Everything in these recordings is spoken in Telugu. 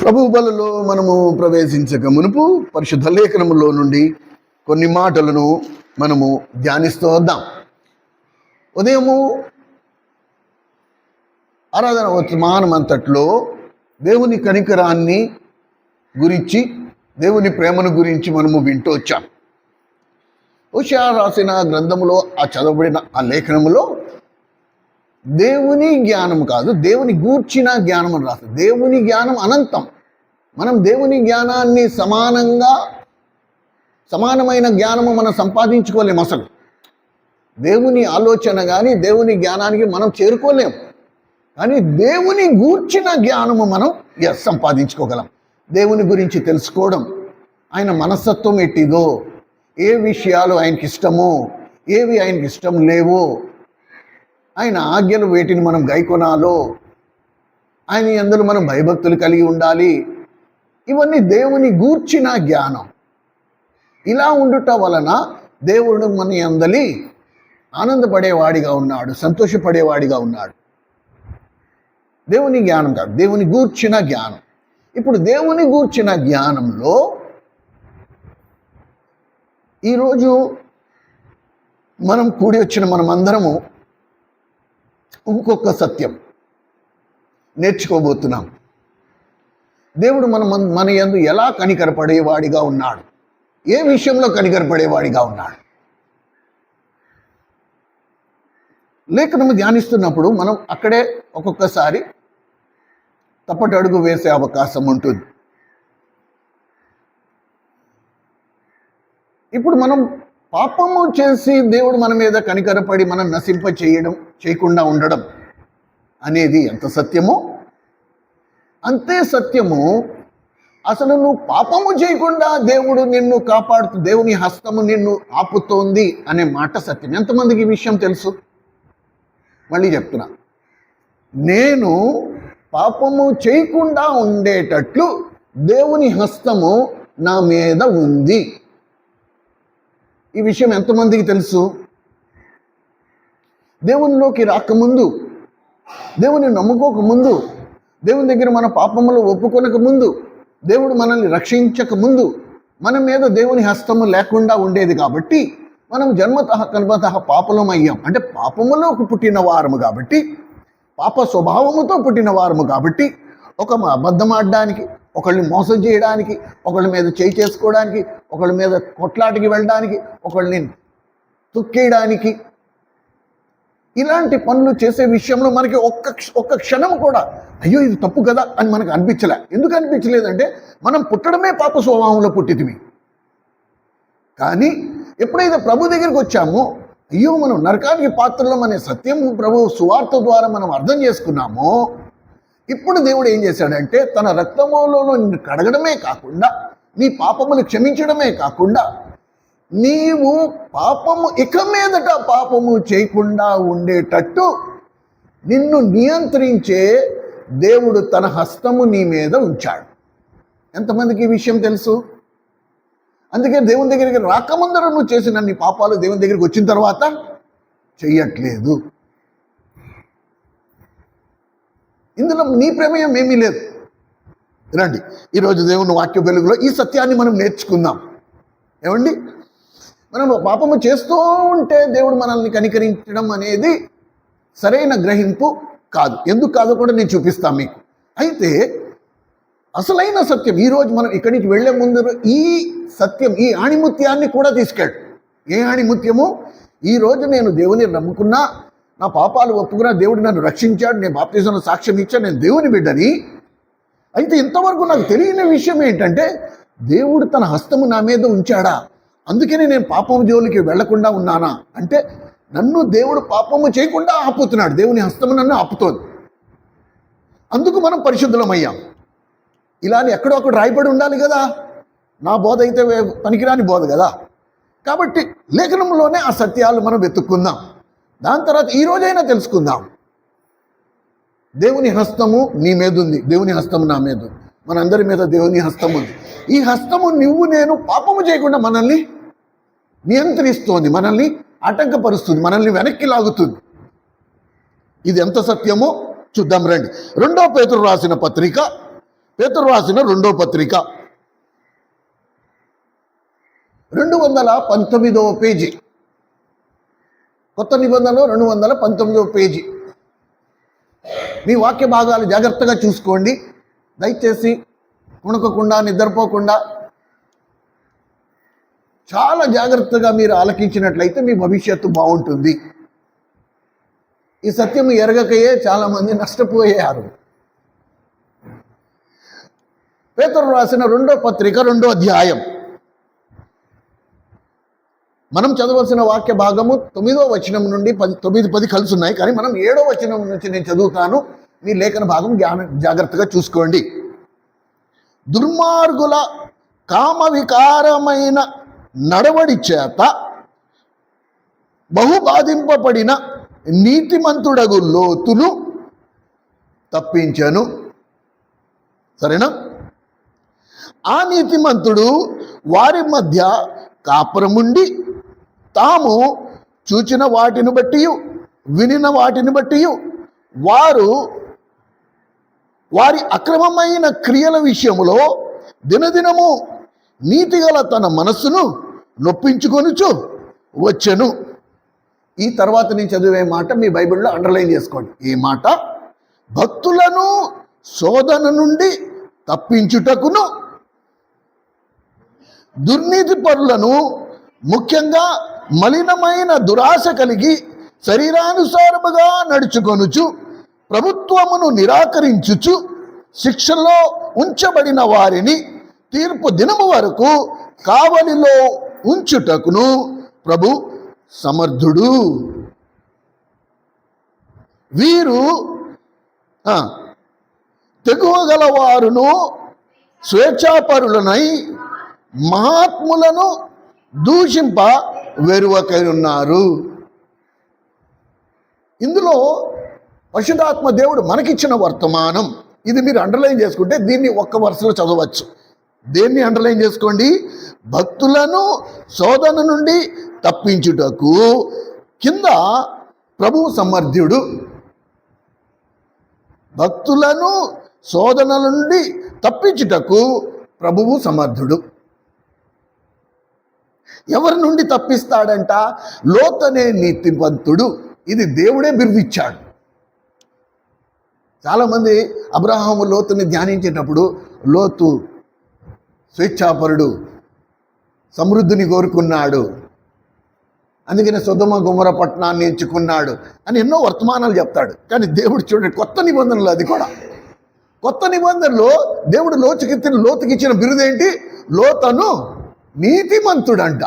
ప్రభు బలలో మనము ప్రవేశించక మునుపు పరిశుద్ధ లేఖనములో నుండి కొన్ని మాటలను మనము ధ్యానిస్తూ వద్దాం. ఉదయము ఆరాధన వర్తమానమంతట్లో దేవుని కనికరాన్ని గురించి, దేవుని ప్రేమను గురించి మనము వింటూ వచ్చాం. హోషేయ రాసిన గ్రంథములో ఆ చదవబడిన ఆ లేఖనములో దేవుని జ్ఞానం కాదు, దేవుని గూర్చిన జ్ఞానం అని రాస్తుంది. దేవుని జ్ఞానం అనంతం. మనం దేవుని జ్ఞానాన్ని సమానమైన జ్ఞానము మనం సంపాదించుకోలేము. అసలు దేవుని ఆలోచన కానీ దేవుని జ్ఞానానికి మనం చేరుకోలేము. కానీ దేవుని గూర్చిన జ్ఞానము మనం సంపాదించుకోగలం. దేవుని గురించి తెలుసుకోవడం, ఆయన మనస్తత్వం ఎట్టిదో, ఏ విషయాలు ఆయనకి ఇష్టమో, ఏవి ఆయనకి ఇష్టం లేవో, ఆయన ఆజ్ఞలు వేటిని మనం గైకొనాలో, ఆయన యందు మనం భయభక్తులు కలిగి ఉండాలి. ఇవన్నీ దేవుని గూర్చిన జ్ఞానం. ఇలా ఉండుట వలన దేవుడు మన యందలి ఆనందపడేవాడిగా ఉన్నాడు, సంతోషపడేవాడిగా ఉన్నాడు. దేవుని జ్ఞానం కాదు, దేవుని గూర్చిన జ్ఞానం. ఇప్పుడు దేవుని గూర్చిన జ్ఞానంలో ఈరోజు మనం కూడి వచ్చిన మనమందరము ఇంకొక సత్యం నేర్చుకోబోతున్నాం. దేవుడు మన యందు ఎలా కనికరపడేవాడిగా ఉన్నాడు, ఏ విషయంలో కనికరపడేవాడిగా ఉన్నాడు. లేఖనము ధ్యానిస్తున్నప్పుడు మనం అక్కడే ఒక్కొక్కసారి తప్పటి అడుగు వేసే అవకాశం ఉంటుంది. ఇప్పుడు మనం పాపము చేసి దేవుడు మన మీద కనికరపడి మనం నశింప చేయకుండా ఉండడం అనేది ఎంత సత్యమో అంతే సత్యము అసలు నువ్వు పాపము చేయకుండా దేవుడు నిన్ను కాపాడుతూ, దేవుని హస్తము నిన్ను ఆపుతోంది అనే మాట సత్యం. ఎంతమందికి ఈ విషయం తెలుసు? మళ్ళీ చెప్తున్నా, నేను పాపము చేయకుండా ఉండేటట్లు దేవుని హస్తము నా మీద ఉంది. ఈ విషయం ఎంతమందికి తెలుసు? దేవునిలోకి రాకముందు, దేవుని నమ్ముకోకముందు, దేవుని దగ్గర మన పాపములు ఒప్పుకొనక ముందు, దేవుడు మనల్ని రక్షించక ముందు మన మీద దేవుని హస్తము లేకుండా ఉండేది. కాబట్టి మనం జన్మతః కల్పతః పాపలం అయ్యాం. అంటే పాపములోకి పుట్టిన వారము కాబట్టి, పాప స్వభావముతో పుట్టిన వారము కాబట్టి, ఒక అబద్ధం ఆడడానికి, ఒకళ్ళని మోసం చేయడానికి, ఒకళ్ళ మీద చేయి చేసుకోవడానికి, ఒకళ్ళ మీద కొట్లాటికి వెళ్ళడానికి, ఒకళ్ళని తొక్కేయడానికి, ఇలాంటి పనులు చేసే విషయంలో మనకి ఒక్క క్షణం కూడా అయ్యో ఇది తప్పు కదా అని మనకు అనిపించలే. ఎందుకు అనిపించలేదంటే మనం పుట్టడమే పాప స్వభావంలో పుట్టితిమి. కానీ ఎప్పుడైతే ప్రభు దగ్గరికి వచ్చామో, అయ్యో మనం నరకానికి పాత్రలో అనే సత్యం ప్రభు సువార్త ద్వారా మనం అర్థం చేసుకున్నామో, ఇప్పుడు దేవుడు ఏం చేశాడంటే తన రక్తములో నిన్ను కడగడమే కాకుండా, నీ పాపములు క్షమించడమే కాకుండా, నీవు పాపము ఇక మీదట పాపము చేయకుండా ఉండేటట్టు నిన్ను నియంత్రించే దేవుడు తన హస్తము నీ మీద ఉంచాడు. ఎంతమందికి ఈ విషయం తెలుసు? అందుకే దేవుని దగ్గరికి రాకముందర నువ్వు చేసిన నీ పాపాలు దేవుని దగ్గరికి వచ్చిన తర్వాత చెయ్యట్లేదు. ఇందులో నీ ప్రమేయం ఏమీ లేదు. రండి, ఈరోజు దేవుని వాక్య వెలుగులో ఈ సత్యాన్ని మనం నేర్చుకుందాం. ఏమండి, మనం పాపము చేస్తూ ఉంటే దేవుడు మనల్ని కనికరించడం అనేది సరైన గ్రహింపు కాదు. ఎందుకు కాదో కూడా నేను చూపిస్తాను మీకు. అయితే అసలైన సత్యం ఈరోజు మనం ఇక్కడి నుంచి వెళ్లే ముందు ఈ సత్యం, ఈ ఆణిముత్యాన్ని కూడా తీసుకెళ్ళి, ఏ ఆణిముత్యము? ఈరోజు నేను దేవుని నమ్ముకున్నా, నా పాపాలు ఒప్పుకున్నా, దేవుడు నన్ను రక్షించాడు, నేను బాప్తిజంలో సాక్ష్యం ఇచ్చాను, నేను దేవుని బిడ్డని. అయితే ఇంతవరకు నాకు తెలియని విషయం ఏంటంటే దేవుడు తన హస్తము నా మీద ఉంచాడా, అందుకని నేను పాపం జోలికి వెళ్లకుండా ఉన్నానా అంటే నన్ను దేవుడు పాపము చేయకుండా ఆపుతున్నాడు. దేవుని హస్తము నన్ను ఆపుతోంది. అందుకు మనం పరిశుద్ధులమయ్యాం. ఇలాని ఎక్కడో ఒకటి రాయబడి ఉండాలి కదా. నా బోధ అయితే పనికిరాని బోధ కదా. కాబట్టి లేఖనంలోనే ఆ సత్యాలు మనం వెతుక్కుందాం. దాని తర్వాత ఈ రోజైనా తెలుసుకుందాం. దేవుని హస్తము నీ మీద ఉంది, దేవుని హస్తము నా మీద ఉంది, మనందరి మీద దేవుని హస్తం ఉంది. ఈ హస్తము నువ్వు నేను పాపము చేయకుండా మనల్ని నియంత్రిస్తోంది, మనల్ని ఆటంకపరుస్తుంది, మనల్ని వెనక్కి లాగుతుంది. ఇది ఎంత సత్యమో చూద్దాం రండి. 2 పేతురు రాసిన పత్రిక పేతురు రాసిన రెండో పత్రిక 219వ పేజీ, కొత్త నిబంధనలో 219వ పేజీ. మీ వాక్య భాగాలు జాగ్రత్తగా చూసుకోండి. దయచేసి ఉణకకుండా నిద్రపోకుండా చాలా జాగ్రత్తగా మీరు ఆలకించినట్లయితే మీ భవిష్యత్తు బాగుంటుంది. ఈ సత్యం ఎరగకయే చాలామంది నష్టపోయారు. పేతురు రాసిన రెండో పత్రిక 2వ అధ్యాయం. మనం చదవలసిన వాక్య భాగము 9వ వచనం నుండి 9-10 కలిసి ఉన్నాయి, కానీ మనం 7వ వచనం నుంచి నేను చదువుతాను. మీ లేఖన భాగం జాగ్రత్తగా చూసుకోండి. దుర్మార్గుల కామ వికారమైన నడవడి చేత బహుబాధింపబడిన నీతిమంతుడగు లోతును తప్పించను. సరేనా? ఆ నీతిమంతుడు వారి మధ్య కాపురముండి తాము చూచిన వాటిని బట్టి వినిన వాటిని బట్టి వారి అక్రమమైన క్రియల విషయములో దినదినము నీతిగల తన మనస్సును నొప్పించుకొనుచు వచ్చెను. ఈ తర్వాత నేను చదివే మాట మీ బైబిల్లో అండర్లైన్ చేసుకోండి. ఈ మాట భక్తులను శోధన నుండి తప్పించుటకును, దుర్నీతి పరులను ముఖ్యంగా మలినమైన దురాశ కలిగి శరీరానుసారముగా నడుచుకొనుచు ప్రభుత్వమును నిరాకరించుచు శిక్షలో ఉంచబడిన వారిని తీర్పు దినము వరకు కావలిలో ఉంచుటకును ప్రభు సమర్థుడు. వీరు తెగువగలవారును స్వేచ్ఛాపరులనై మహాత్ములను దూషింప వెరువకై ఉన్నారు. ఇందులో పరిశుద్ధాత్మ దేవుడు మనకిచ్చిన వర్తమానం ఇది. మీరు అండర్లైన్ చేసుకుంటే దీన్ని ఒక్క వరుసలో చదవచ్చు. దేన్ని అండర్లైన్ చేసుకోండి? భక్తులను శోధన నుండి తప్పించుటకు కింద ప్రభువు సమర్థుడు. భక్తులను శోధనల నుండి తప్పించుటకు ప్రభువు సమర్థుడు. ఎవరి నుండి తప్పిస్తాడంట? లోతనే నీతివంతుడు. ఇది దేవుడే బిరుదిచ్చాడు. చాలామంది అబ్రహాము లోతుని ధ్యానించేటప్పుడు లోతు స్వేచ్ఛాపరుడు, సమృద్ధిని కోరుకున్నాడు, అందుకనే సొదొమ గొమొర పట్టణాన్ని ఎంచుకున్నాడు అని ఎన్నో వర్తమానాలు చెప్తాడు. కానీ దేవుడు చూడండి, కొత్త నిబంధనలు, అది కూడా కొత్త నిబంధనలో దేవుడు లోతుకిచ్చిన బిరుదేంటి? లోతను నీతిమంతుడంట.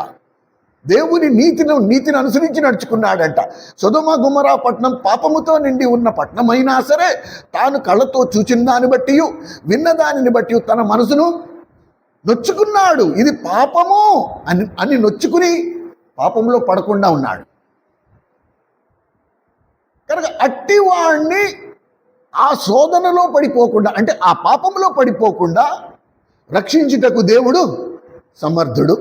దేవుని నీతిని అనుసరించి నడుచుకున్నాడంట. సొదొమ గొమొర పట్టణం పాపముతో నిండి ఉన్న పట్టణమైనా సరే తాను కళ్ళతో చూచిన దాన్ని బట్టి విన్న దానిని బట్టి తన మనసును నొచ్చుకున్నాడు. ఇది పాపము అని నొచ్చుకుని పాపంలో పడకుండా ఉన్నాడు. కనుక అట్టివాణ్ణి ఆ శోధనలో పడిపోకుండా, అంటే ఆ పాపంలో పడిపోకుండా రక్షించుటకు దేవుడు సమర్థుడు.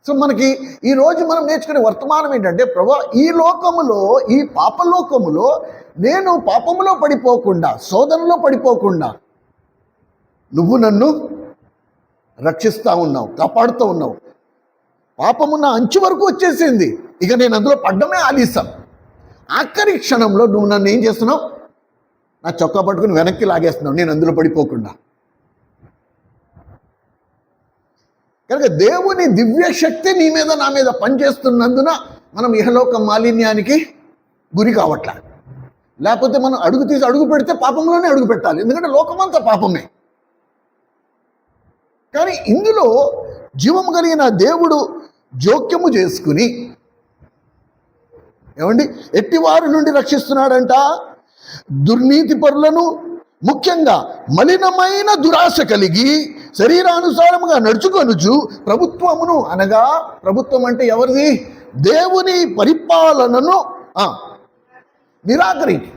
సో మనకి ఈరోజు మనం నేర్చుకునే వర్తమానం ఏంటంటే, ప్రభా ఈ లోకములో, ఈ పాపలోకములో నేను పాపములో పడిపోకుండా, శోధనలో పడిపోకుండా నువ్వు నన్ను రక్షిస్తూ ఉన్నావు, కాపాడుతూ ఉన్నావు. పాపము నా అంచు వరకు వచ్చేసింది, ఇక నేను అందులో పడ్డమే ఆలస్యం. ఆఖరి క్షణంలో నువ్వు నన్ను ఏం చేస్తున్నావు? నా చొక్కా పట్టుకుని వెనక్కి లాగేస్తున్నావు, నేను అందులో పడిపోకుండా. కనుక దేవుని దివ్య శక్తి నీ మీద నా మీద పనిచేస్తున్నందున మనం ఇహలోక మాలిన్యానికి గురి కావట్లా. లేకపోతే మనం అడుగు పెడితే పాపంలోనే అడుగు పెట్టాలి, ఎందుకంటే లోకమంతా పాపమే. కానీ ఇందులో జీవము కలిగిన దేవుడు జోక్యము చేసుకుని ఏమండి ఎట్టి వారి నుండి రక్షిస్తున్నాడంట? దుర్నీతి పరులను, ముఖ్యంగా మలినమైన దురాశ కలిగి శరీరానుసారముగా నడుచుకొనుచు ప్రభుత్వమును, అనగా ప్రభుత్వం అంటే ఎవరిది? దేవుని పరిపాలనను నిరాకరించి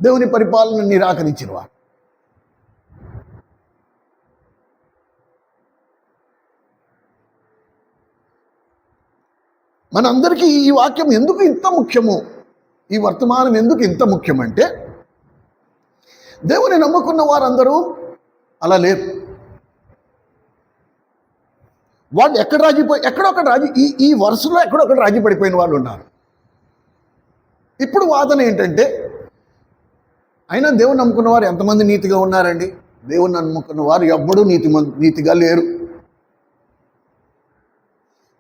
దేవుని పరిపాలన నిరాకరించిన వారు. మనందరికీ ఈ వాక్యం ఎందుకు ఇంత ముఖ్యము, ఈ వర్తమానం ఎందుకు ఇంత ముఖ్యమంటే, దేవుని నమ్ముకున్న వారందరూ అలా లేరు. వాళ్ళు ఎక్కడొక్కడ ఈ వరుసలో ఎక్కడొక్కడ రాజీ పడిపోయిన వాళ్ళు ఉన్నారు. ఇప్పుడు వాదన ఏంటంటే, అయినా దేవుని నమ్ముకున్న వారు ఎంతమంది నీతిగా ఉన్నారండి? దేవుని నమ్ముకున్న వారు ఎవ్వడూ నీతిగా లేరు.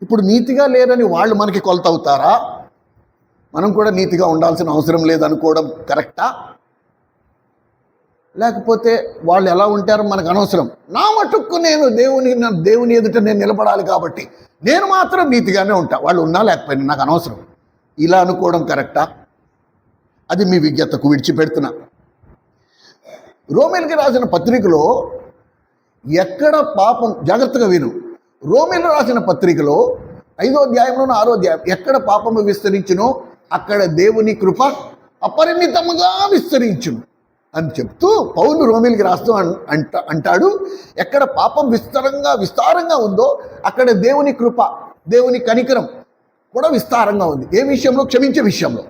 ఇప్పుడు నీతిగా లేరని వాళ్ళు మనకి కొలత అవుతారా? మనం కూడా నీతిగా ఉండాల్సిన అవసరం లేదనుకోవడం కరెక్టా? లేకపోతే వాళ్ళు ఎలా ఉంటారో మనకు అనవసరం, నా మటుక్కు నేను దేవుని ఎదుట నేను నిలబడాలి కాబట్టి నేను మాత్రం నీతిగానే ఉంటా, వాళ్ళు ఉన్నా లేకపోయినా నాకు అనవసరం, ఇలా అనుకోవడం కరెక్టా? అది మీ విజ్ఞతకు విడిచిపెడుతున్నా. రోమీయులకు రాసిన పత్రికలో ఎక్కడ పాపం, జాగ్రత్తగా విను, రోమీయులు రాసిన పత్రికలో 5వ అధ్యాయంలోనూ 6వ అధ్యాయం, ఎక్కడ పాపము విస్తరించునో అక్కడ దేవుని కృప అపరిమితముగా విస్తరించును అని చెప్తూ పౌలు రోమీయులకి రాస్తూ అంటాడు, ఎక్కడ పాపం విస్తారంగా ఉందో అక్కడ దేవుని కృప, దేవుని కనికరం కూడా విస్తారంగా ఉంది. ఏ విషయంలో? క్షమించే విషయంలో.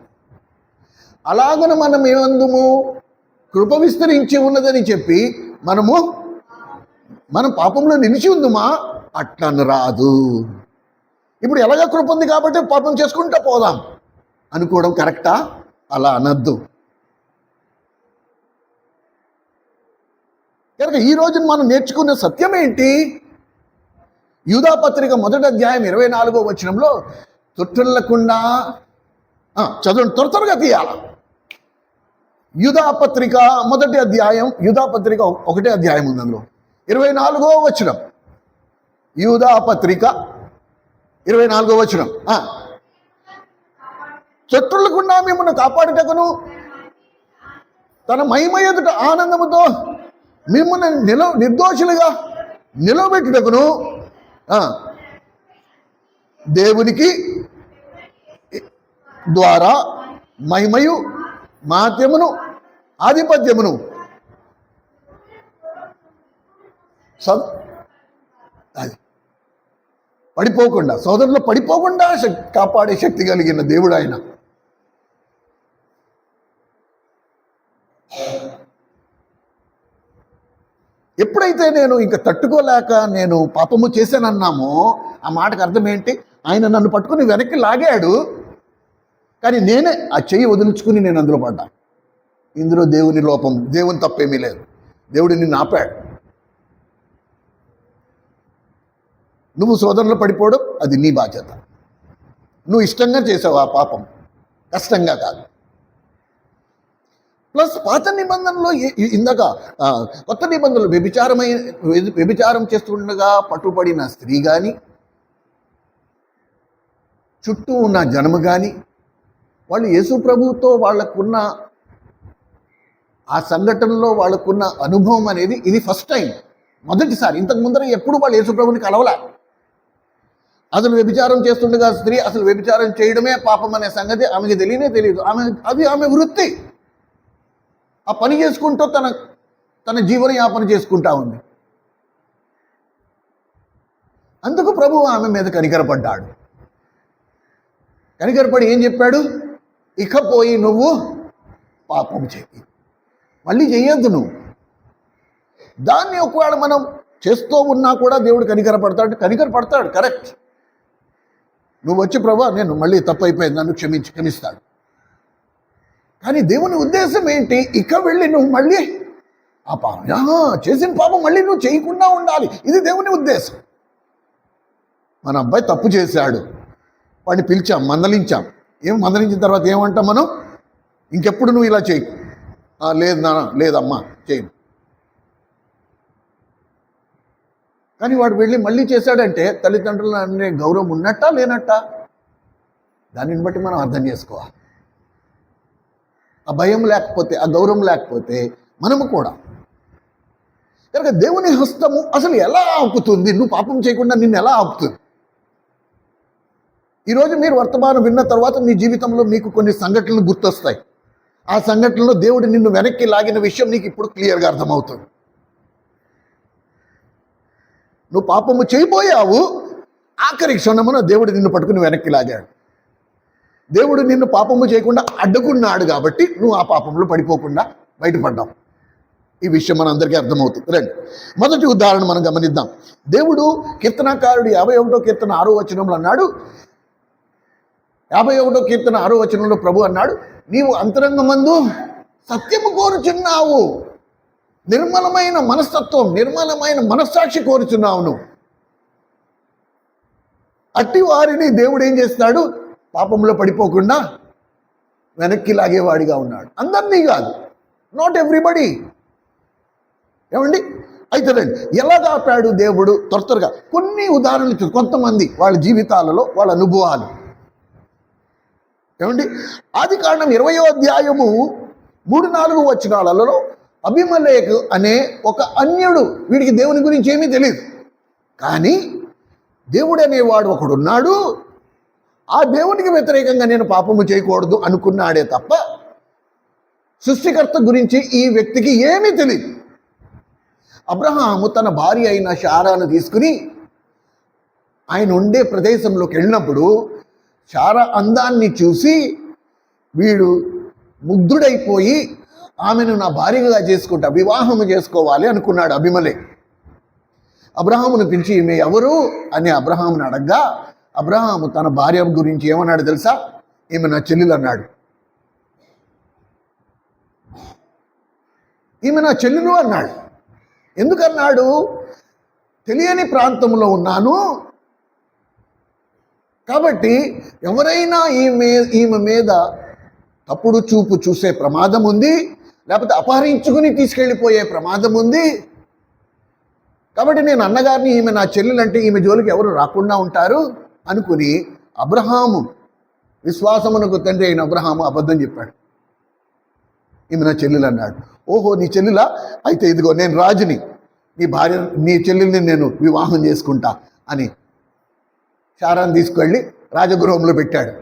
అలాగన మనం ఏమందుము? కృప విస్తరించి ఉన్నదని చెప్పి మనం పాపంలో నిలిచి ఉందుమా? అట్లా రాదు. ఇప్పుడు ఎలాగ కృప ఉంది కాబట్టి పాపం చేసుకుంటా పోదాం అనుకోవడం కరెక్టా? అలా అనద్దు. కనుక ఈ రోజు మనం నేర్చుకున్న సత్యం ఏంటి? యూదా పత్రిక 1వ అధ్యాయం 24వ వచనంలో తొట్టులకుండా చదవండి, త్వరగా తీయాల. యూదా పత్రిక 1వ అధ్యాయం, యూదా పత్రిక 1వ అధ్యాయం ఉంది, అందులో 24వ వచనం. యూదా పత్రిక 24వ వచనం, తొట్టులకుండా మిమ్మల్ని కాపాడుటకును తన మహిమ ఎదుట ఆనందముతో మిమ్మల్ని నిర్దోషులుగా నిలబెట్టుటకును దేవునికి ద్వారా మహిమయు మాధ్యమును ఆధిపత్యమును అది పడిపోకుండా, సోదరులు పడిపోకుండా కాపాడే శక్తి కలిగిన దేవుడు ఆయన. ఎప్పుడైతే నేను ఇంకా తట్టుకోలేక నేను పాపము చేశానన్నామో ఆ మాటకు అర్థం ఏంటి? ఆయన నన్ను పట్టుకుని వెనక్కి లాగాడు, కానీ నేనే ఆ చెయ్యి వదిలించుకుని నేను అందులో పడ్డా. ఇందులో దేవుని లోపం, దేవుని తప్పేమీ లేదు. దేవుడు నిన్ను ఆపాడు. నువ్వు సోదరులు పడిపోవడం అది నీ బాధ్యత. నువ్వు ఇష్టంగా చేసావు ఆ పాపం, కష్టంగా కాదు. ప్లస్ పాత నిబంధనలో ఇందాక కొత్త నిబంధనలు వ్యభిచారం చేస్తుండగా పట్టుబడిన స్త్రీ కానీ, చుట్టూ ఉన్న జనము కానీ, వాళ్ళు యేసు ప్రభువుతో వాళ్ళకున్న ఆ సంఘటనలో వాళ్ళకున్న అనుభవం అనేది ఇది ఫస్ట్ టైం, మొదటిసారి. ఇంతకు ముందర ఎప్పుడు వాళ్ళు యేసు ప్రభువుని కలవలే. అసలు వ్యభిచారం చేస్తుండగా స్త్రీ అసలు వ్యభిచారం చేయడమే పాపం అనే సంగతి ఆమెకి తెలియదు. ఆమె వృత్తి, ఆ పని చేసుకుంటూ తన జీవనయాపన చేసుకుంటా ఉంది. అందుకు ప్రభువు ఆమె మీద కనికరపడ్డాడు. కనికరపడి ఏం చెప్పాడు? ఇకపోయి నువ్వు పాపం చెయ్యి, మళ్ళీ చెయ్యొద్దు నువ్వు. దాన్ని ఒకవేళ మనం చేస్తూ ఉన్నా కూడా దేవుడు కనికరపడతాడు, కరెక్ట్. నువ్వు వచ్చి ప్రభా నేను మళ్ళీ తప్పు అయిపోయింది, నన్ను క్షమిస్తాడు. కానీ దేవుని ఉద్దేశం ఏంటి? ఇక వెళ్ళి నువ్వు మళ్ళీ ఆ పాపం, చేసిన పాపం మళ్ళీ నువ్వు చేయకుండా ఉండాలి, ఇది దేవుని ఉద్దేశం. మన అబ్బాయి తప్పు చేశాడు, వాడిని పిలిచాం, మందలించాం. మందలించిన తర్వాత ఏమంటాం మనం? ఇంకెప్పుడు నువ్వు ఇలా చేయకు. లేదు నాన్న, లేదమ్మా చేయను. కానీ వాడు వెళ్ళి మళ్ళీ చేశాడంటే తల్లిదండ్రులు అనే గౌరవం ఉన్నట్టా లేనట్టా? దానిని బట్టి మనం అర్థం చేసుకోవాలి. ఆ భయం లేకపోతే, ఆ గౌరవం లేకపోతే మనము కూడా. కనుక దేవుని హస్తము అసలు ఎలా ఆపుతుంది? నువ్వు పాపం చేయకుండా నిన్ను ఎలా ఆపుతుంది? ఈరోజు మీరు వర్తమానం విన్న తర్వాత మీ జీవితంలో మీకు కొన్ని సంఘటనలు గుర్తొస్తాయి. ఆ సంఘటనలో దేవుడు నిన్ను వెనక్కి లాగిన విషయం నీకు ఇప్పుడు క్లియర్గా అర్థమవుతుంది. నువ్వు పాపము చేయబోయావు, ఆఖరి క్షణమున దేవుడు నిన్ను పట్టుకుని వెనక్కి లాగాడు. దేవుడు నిన్ను పాపము చేయకుండా అడ్డుకున్నాడు కాబట్టి నువ్వు ఆ పాపంలో పడిపోకుండా బయటపడ్డావు. ఈ విషయం మన అందరికీ అర్థమవుతుంది. రండి, మొదటి ఉదాహరణ మనం గమనిద్దాం. దేవుడు కీర్తనకారుడు 51వ కీర్తన 6వ వచనంలో అన్నాడు, 51వ కీర్తన 6వ వచనంలో ప్రభు అన్నాడు, నీవు అంతరంగమందు సత్యము కోరుచున్నావు, నిర్మలమైన మనస్తత్వం, నిర్మలమైన మనస్సాక్షి కోరుచున్నావు. నువ్వు అట్టి వారిని దేవుడు ఏం చేస్తాడు? పాపంలో పడిపోకుండా వెనక్కి లాగేవాడిగా ఉన్నాడు. అందరినీ కాదు, నాట్ ఎవ్రీబడి. ఏమండి? అయితే రండి, ఎలా ఆపాడు దేవుడు? త్వరగా కొన్ని ఉదాహరణలు, కొంతమంది వాళ్ళ జీవితాలలో వాళ్ళ అనుభవాలు. ఏమండి? ఆదికాండం 20వ అధ్యాయము 3-4 వచనాలలో అబీమెలెకు అనే ఒక అన్యుడు, వీడికి దేవుని గురించి ఏమీ తెలియదు, కానీ దేవుడు అనేవాడు ఒకడున్నాడు, ఆ దేవునికి వ్యతిరేకంగా నేను పాపము చేయకూడదు అనుకున్నాడే తప్ప సృష్టికర్త గురించి ఈ వ్యక్తికి ఏమీ తెలియదు. అబ్రహాము తన భార్య అయిన శారాను తీసుకుని ఆయన ఉండే ప్రదేశంలోకి వెళ్ళినప్పుడు శారా అందాన్ని చూసి వీడు ముగ్ధుడైపోయి ఆమెను నా భార్యగా చేసుకుంటా, వివాహము చేసుకోవాలి అనుకున్నాడు అబీమెలెకు. అబ్రహామును పిలిచి ఈమె ఎవరు అని అబ్రహామును అడగ్గా, అబ్రహాము తన భార్య గురించి ఏమన్నాడు తెలుసా? ఈమె నా చెల్లెలు అన్నాడు. ఈమె నా చెల్లెలు అన్నాడు. ఎందుకన్నాడు? తెలియని ప్రాంతంలో ఉన్నాను కాబట్టి ఎవరైనా ఈమె మీద తప్పుడు చూపు చూసే ప్రమాదం ఉంది, లేకపోతే అపహరించుకుని తీసుకెళ్ళిపోయే ప్రమాదం ఉంది. కాబట్టి నేను అన్నగారిని, ఈమె నా చెల్లెలంటే ఈమె జోలికి ఎవరు రాకుండా ఉంటారు అనుకుని అబ్రహాము, విశ్వాసమునకు తండ్రి అయిన అబ్రహాము అబద్ధం చెప్పాడు. ఈమె నా చెల్లెలు అన్నాడు. ఓహో, నీ చెల్లెలా? అయితే ఇదిగో నేను రాజుని, నీ చెల్లెల్ని నేను వివాహం చేసుకుంటా అని శారాన్ని తీసుకెళ్ళి రాజగృహంలో పెట్టాడు.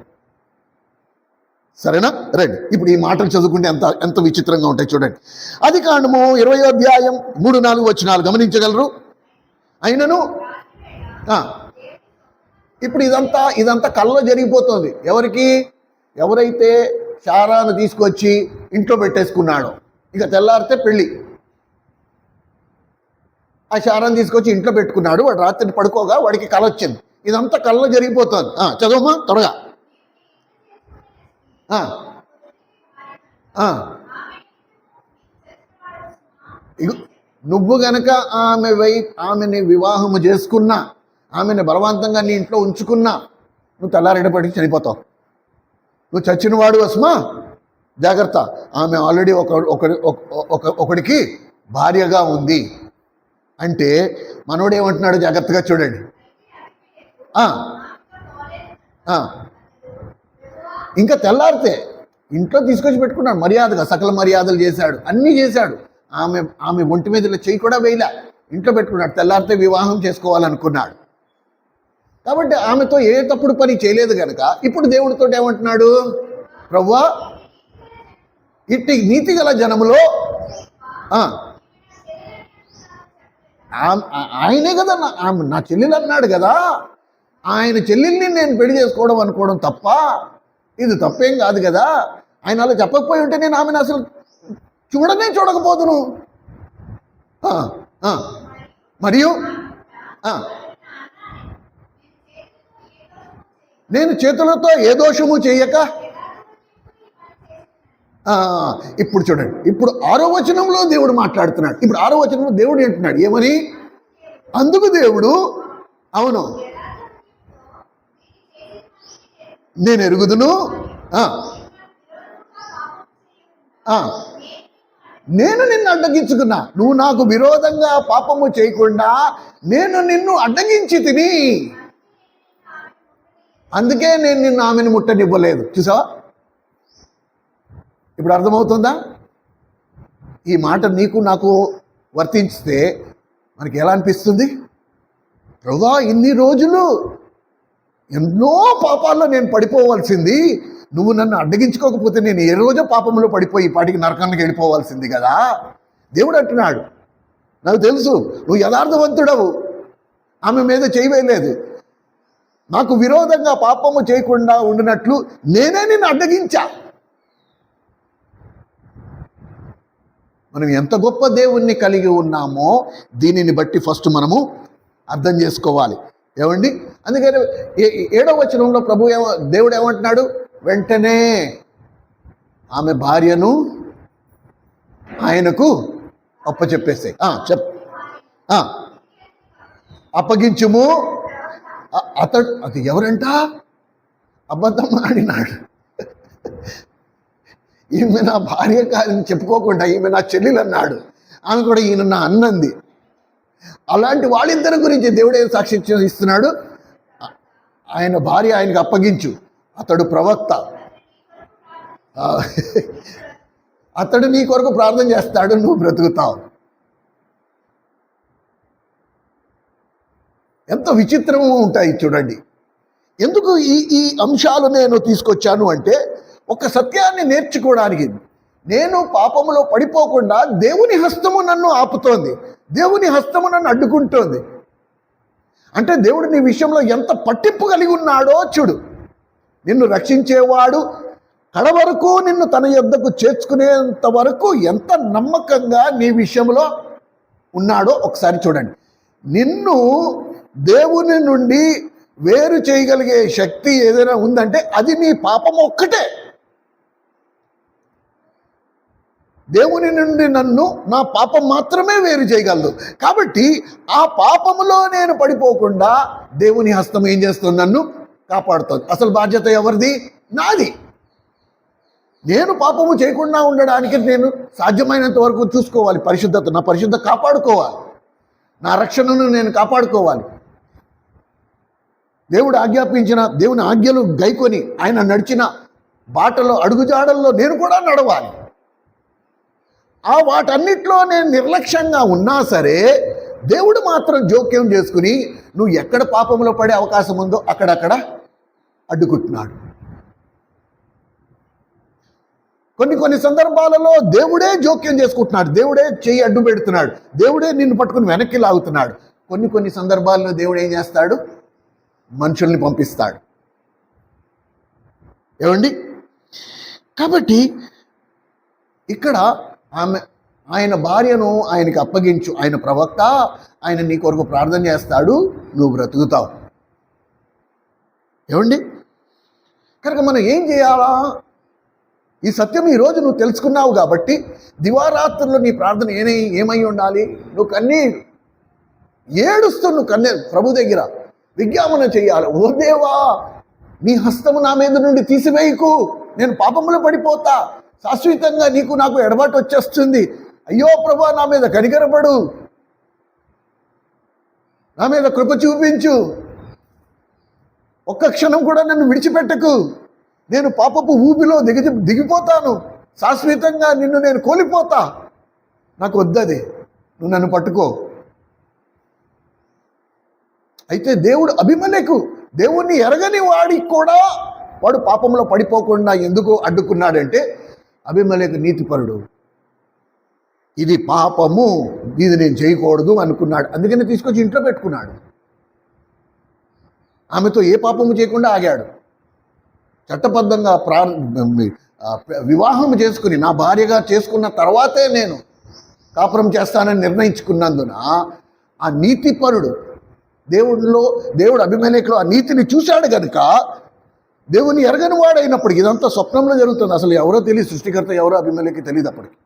సరేనా? రండి, ఇప్పుడు ఈ మాటలు చదువుకుంటే ఎంత విచిత్రంగా ఉంటాయి చూడండి. ఆదికాండము 20వ అధ్యాయం 3-4 వచనాలు గమనించగలరు. అయినను ఇప్పుడు ఇదంతా కళ్ళలో జరిగిపోతుంది. ఎవరైతే శారాను తీసుకొచ్చి ఇంట్లో పెట్టేసుకున్నాడో, ఇక తెల్లారితే పెళ్ళి. ఆ శారాన్ని తీసుకొచ్చి ఇంట్లో పెట్టుకున్నాడు, వాడు రాత్రి పడుకోగా వాడికి కళ వచ్చింది. ఇదంతా కళ్ళలో జరిగిపోతుంది. చదవమా త్వరగా. నువ్వు గనక ఆమెని వివాహము చేసుకున్నా, ఆమెను బలవంతంగా నీ ఇంట్లో ఉంచుకున్నా, నువ్వు తెల్లారేటప్పటికి చనిపోతావు. నువ్వు చచ్చినవాడు అస్మా, జాగ్రత్త. ఆమె ఆల్రెడీ ఒకడికి భార్యగా ఉంది అంటే మనోడు ఏమంటున్నాడు? జాగ్రత్తగా చూడండి. ఇంకా తెల్లారితే ఇంట్లో తీసుకొచ్చి పెట్టుకున్నాడు, మర్యాదగా సకల మర్యాదలు చేశాడు, అన్నీ చేశాడు. ఆమె ఒంటి మీద చెయ్యి కూడా వేయలే, ఇంట్లో పెట్టుకున్నాడు. తెల్లారితే వివాహం చేసుకోవాలనుకున్నాడు కాబట్టి ఆమెతో ఏ తప్పుడు పని చేయలేదు కనుక ఇప్పుడు దేవుడితో ఏమంటున్నాడు? ప్రభువా, ఇట్టి నీతి గల జనములో ఆయనే కదా నా చెల్లెలు అన్నాడు కదా, ఆయన చెల్లెల్ని నేను పెళ్లి చేసుకోవడం అనుకోవడం తప్ప? ఇది తప్పేం కాదు కదా. ఆయన అలా చెప్పకపోయి ఉంటే నేను ఆమెను అసలు చూడకపోదును. మరియు నేను చేతులతో ఏ దోషము చేయక, ఇప్పుడు చూడండి, ఇప్పుడు 6వ వచనంలో దేవుడు మాట్లాడుతున్నాడు. ఇప్పుడు 6వ వచనంలో దేవుడు అంటున్నాడు ఏమని? అందుకు దేవుడు, అవును నేను ఎరుగుదును, నేను నిన్ను అడ్డగించుకున్నా, నువ్వు నాకు విరోధంగా పాపము చేయకుండా నేను నిన్ను అడ్డగించి తిని, అందుకే నేను నిన్ను ఆమెను ముట్టనివ్వలేదు. చూసావా? ఇప్పుడు అర్థమవుతుందా? ఈ మాట నీకు నాకు వర్తించితే మనకి ఎలా అనిపిస్తుంది? ప్రభువా, ఇన్ని రోజులు ఎన్నో పాపాల్లో నేను పడిపోవాల్సింది, నువ్వు నన్ను అడ్డగించుకోకపోతే నేను ఏ రోజో పాపంలో పడిపోయి పాటికి నరకానికి వెళ్ళిపోవాల్సింది కదా. దేవుడు అంటున్నాడు, నాకు తెలుసు నువ్వు యథార్థవంతుడవు, ఆమె మీద చేయవేయలేదు, నాకు విరోధంగా పాపము చేయకుండా ఉండినట్లు నేనే నిన్ను అడ్డగించా. మనం ఎంత గొప్ప దేవుణ్ణి కలిగి ఉన్నామో దీనిని బట్టి ఫస్ట్ మనము అర్థం చేసుకోవాలి. ఏమండి? అందుకని 7వ వచనంలో దేవుడు ఏమంటున్నాడు? వెంటనే ఆమె భార్యను ఆయనకు అప్పచెప్పేసాయి. అప్పగించుము. అది ఎవరంట? అబద్ధం ఆడినాడు. ఈమె నా భార్య కాదని చెప్పుకోకుండా ఈమె నా చెల్లెలు అన్నాడు. ఆమె కూడా ఈయన నా అన్నంది. అలాంటి వాళ్ళిద్దరి గురించి దేవుడు ఏం సాక్ష్యం ఇస్తున్నాడు? ఆయన భార్య ఆయనకు అప్పగించు, అతడు ప్రవక్త, అతడు నీ కొరకు ప్రార్థన చేస్తాడు, నువ్వు బ్రతుకుతావు. ఎంత విచిత్రము ఉంటాయి చూడండి. ఎందుకు ఈ అంశాలు నేను తీసుకొచ్చాను అంటే, ఒక సత్యాన్ని నేర్చుకోవడానికి. నేను పాపములో పడిపోకుండా దేవుని హస్తము నన్ను ఆపుతోంది, దేవుని హస్తము నన్ను అడ్డుకుంటోంది. అంటే దేవుడు నీ విషయంలో ఎంత పట్టింపు కలిగి ఉన్నాడో చూడు. నిన్ను రక్షించేవాడు కడవరకు నిన్ను తన యొద్దకు చేర్చుకునేంత వరకు ఎంత నమ్మకంగా నీ విషయంలో ఉన్నాడో ఒకసారి చూడండి. నిన్ను దేవుని నుండి వేరు చేయగలిగే శక్తి ఏదైనా ఉందంటే అది నీ పాపం ఒక్కటే. దేవుని నుండి నన్ను నా పాపం మాత్రమే వేరు చేయగలదు. కాబట్టి ఆ పాపములో నేను పడిపోకుండా దేవుని హస్తం ఏం చేస్తుంది? నన్ను కాపాడుతుంది. అసలు బాధ్యత ఎవరిది? నాది. నేను పాపము చేయకుండా ఉండడానికి నేను సాధ్యమైనంత వరకు చూసుకోవాలి. పరిశుద్ధత, నా పరిశుద్ధత కాపాడుకోవాలి, నా రక్షణను నేను కాపాడుకోవాలి. దేవుడు ఆజ్ఞాపించిన దేవుని ఆజ్ఞలు గైకొని ఆయన నడిచిన బాటలో అడుగుజాడల్లో నేను కూడా నడవాలి. ఆ వాటన్నిటిలో నేను నిర్లక్ష్యంగా ఉన్నా సరే దేవుడు మాత్రం జోక్యం చేసుకుని నువ్వు ఎక్కడ పాపంలో పడే అవకాశం ఉందో అక్కడక్కడ అడ్డుకుంటున్నాడు. కొన్ని సందర్భాలలో దేవుడే జోక్యం చేసుకుంటున్నాడు, దేవుడే చెయ్యి అడ్డు పెడుతున్నాడు, దేవుడే నిన్ను పట్టుకుని వెనక్కి లాగుతున్నాడు. కొన్ని సందర్భాల్లో దేవుడు ఏం చేస్తాడు? మనుషుల్ని పంపిస్తాడు. ఏమండి? కాబట్టి ఇక్కడ ఆయన భార్యను ఆయనకి అప్పగించు, ఆయన ప్రవక్త, ఆయన నీ కొరకు ప్రార్థన చేస్తాడు, నువ్వు బ్రతుకుతావు. ఏమండి? కనుక మనం ఏం చేయాలా? ఈ సత్యం ఈరోజు నువ్వు తెలుసుకున్నావు కాబట్టి దివారాత్రుల్లో నీ ప్రార్థన ఏమై ఉండాలి? నువ్వు ఏడుస్తూ నువ్వు ప్రభు దగ్గర విజ్ఞాపన చేయాలి. ఓ దేవా, నీ హస్తము నా మీద నుండి తీసివేయకు, నేను పాపములో పడిపోతా, శాశ్వతంగా నీకు నాకు ఎడబాటు వచ్చేస్తుంది. అయ్యో ప్రభా, నా మీద కనికరపడు, నా మీద కృప చూపించు, ఒక్క క్షణం కూడా నన్ను విడిచిపెట్టకు, నేను పాపపు ఊబిలో దిగిపోతాను, శాశ్వతంగా నిన్ను నేను కోల్పోతా, నాకు వద్దది, నువ్వు నన్ను పట్టుకో. అయితే దేవుడు అభిమలెకు, దేవుణ్ణి ఎరగని వాడికి కూడా వాడు పాపంలో పడిపోకుండా ఎందుకు అడ్డుకున్నాడంటే, అభిమలెకు నీతిపరుడు, ఇది పాపము, ఇది నేను చేయకూడదు అనుకున్నాడు. అందుకని తీసుకొచ్చి ఇంట్లో పెట్టుకున్నాడు. ఆమెతో ఏ పాపము చేయకుండా ఆగాడు. చట్టబద్ధంగా వివాహం చేసుకుని నా భార్యగా చేసుకున్న తర్వాతే నేను కాపురం చేస్తానని నిర్ణయించుకున్నందున ఆ నీతిపరుడు దేవుడు అభిమలేకులో ఆ నీతిని చూశాడు కనుక దేవుని ఎరగని వాడైనప్పటికీ, ఇదంతా స్వప్నంలో జరుగుతుంది, అసలు ఎవరో తెలియదు, సృష్టికర్త ఎవరో అభిమలేకి తెలియదు అప్పటికి.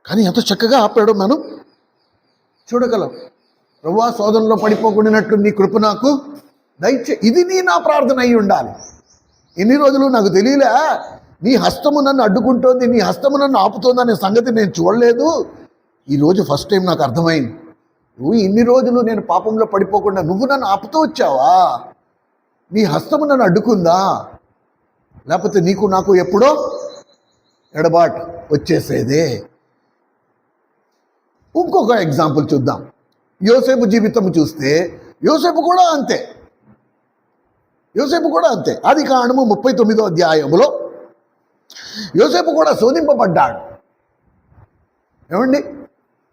కానీ ఎంత చక్కగా ఆపాడో మనం చూడగలం. ప్రభువా, శోధనలో పడిపోకుండానట్లు నీ కృప నాకు ఇది నా ప్రార్థన అయి ఉండాలి. ఎన్ని రోజులు నాకు తెలియలే, నీ హస్తము నన్ను అడ్డుకుంటోంది, నీ హస్తము నన్ను ఆపుతోంది అనే సంగతి నేను చూడలేదు. ఈరోజు ఫస్ట్ టైం నాకు అర్థమైంది. నువ్వు ఇన్ని రోజులు నేను పాపంలో పడిపోకుండా నువ్వు నన్ను ఆపుతూ వచ్చావా? నీ హస్తము నన్ను అడ్డుకుందా? లేకపోతే నీకు నాకు ఎప్పుడో ఎడబాటు వచ్చేసేదే. ఇంకొక ఎగ్జాంపుల్ చూద్దాం. యోసేపు జీవితం చూస్తే యోసేపు కూడా అంతే. ఆదికాండము 39వ అధ్యాయములో యోసేపు కూడా శోధింపబడ్డాడు. ఏమండి?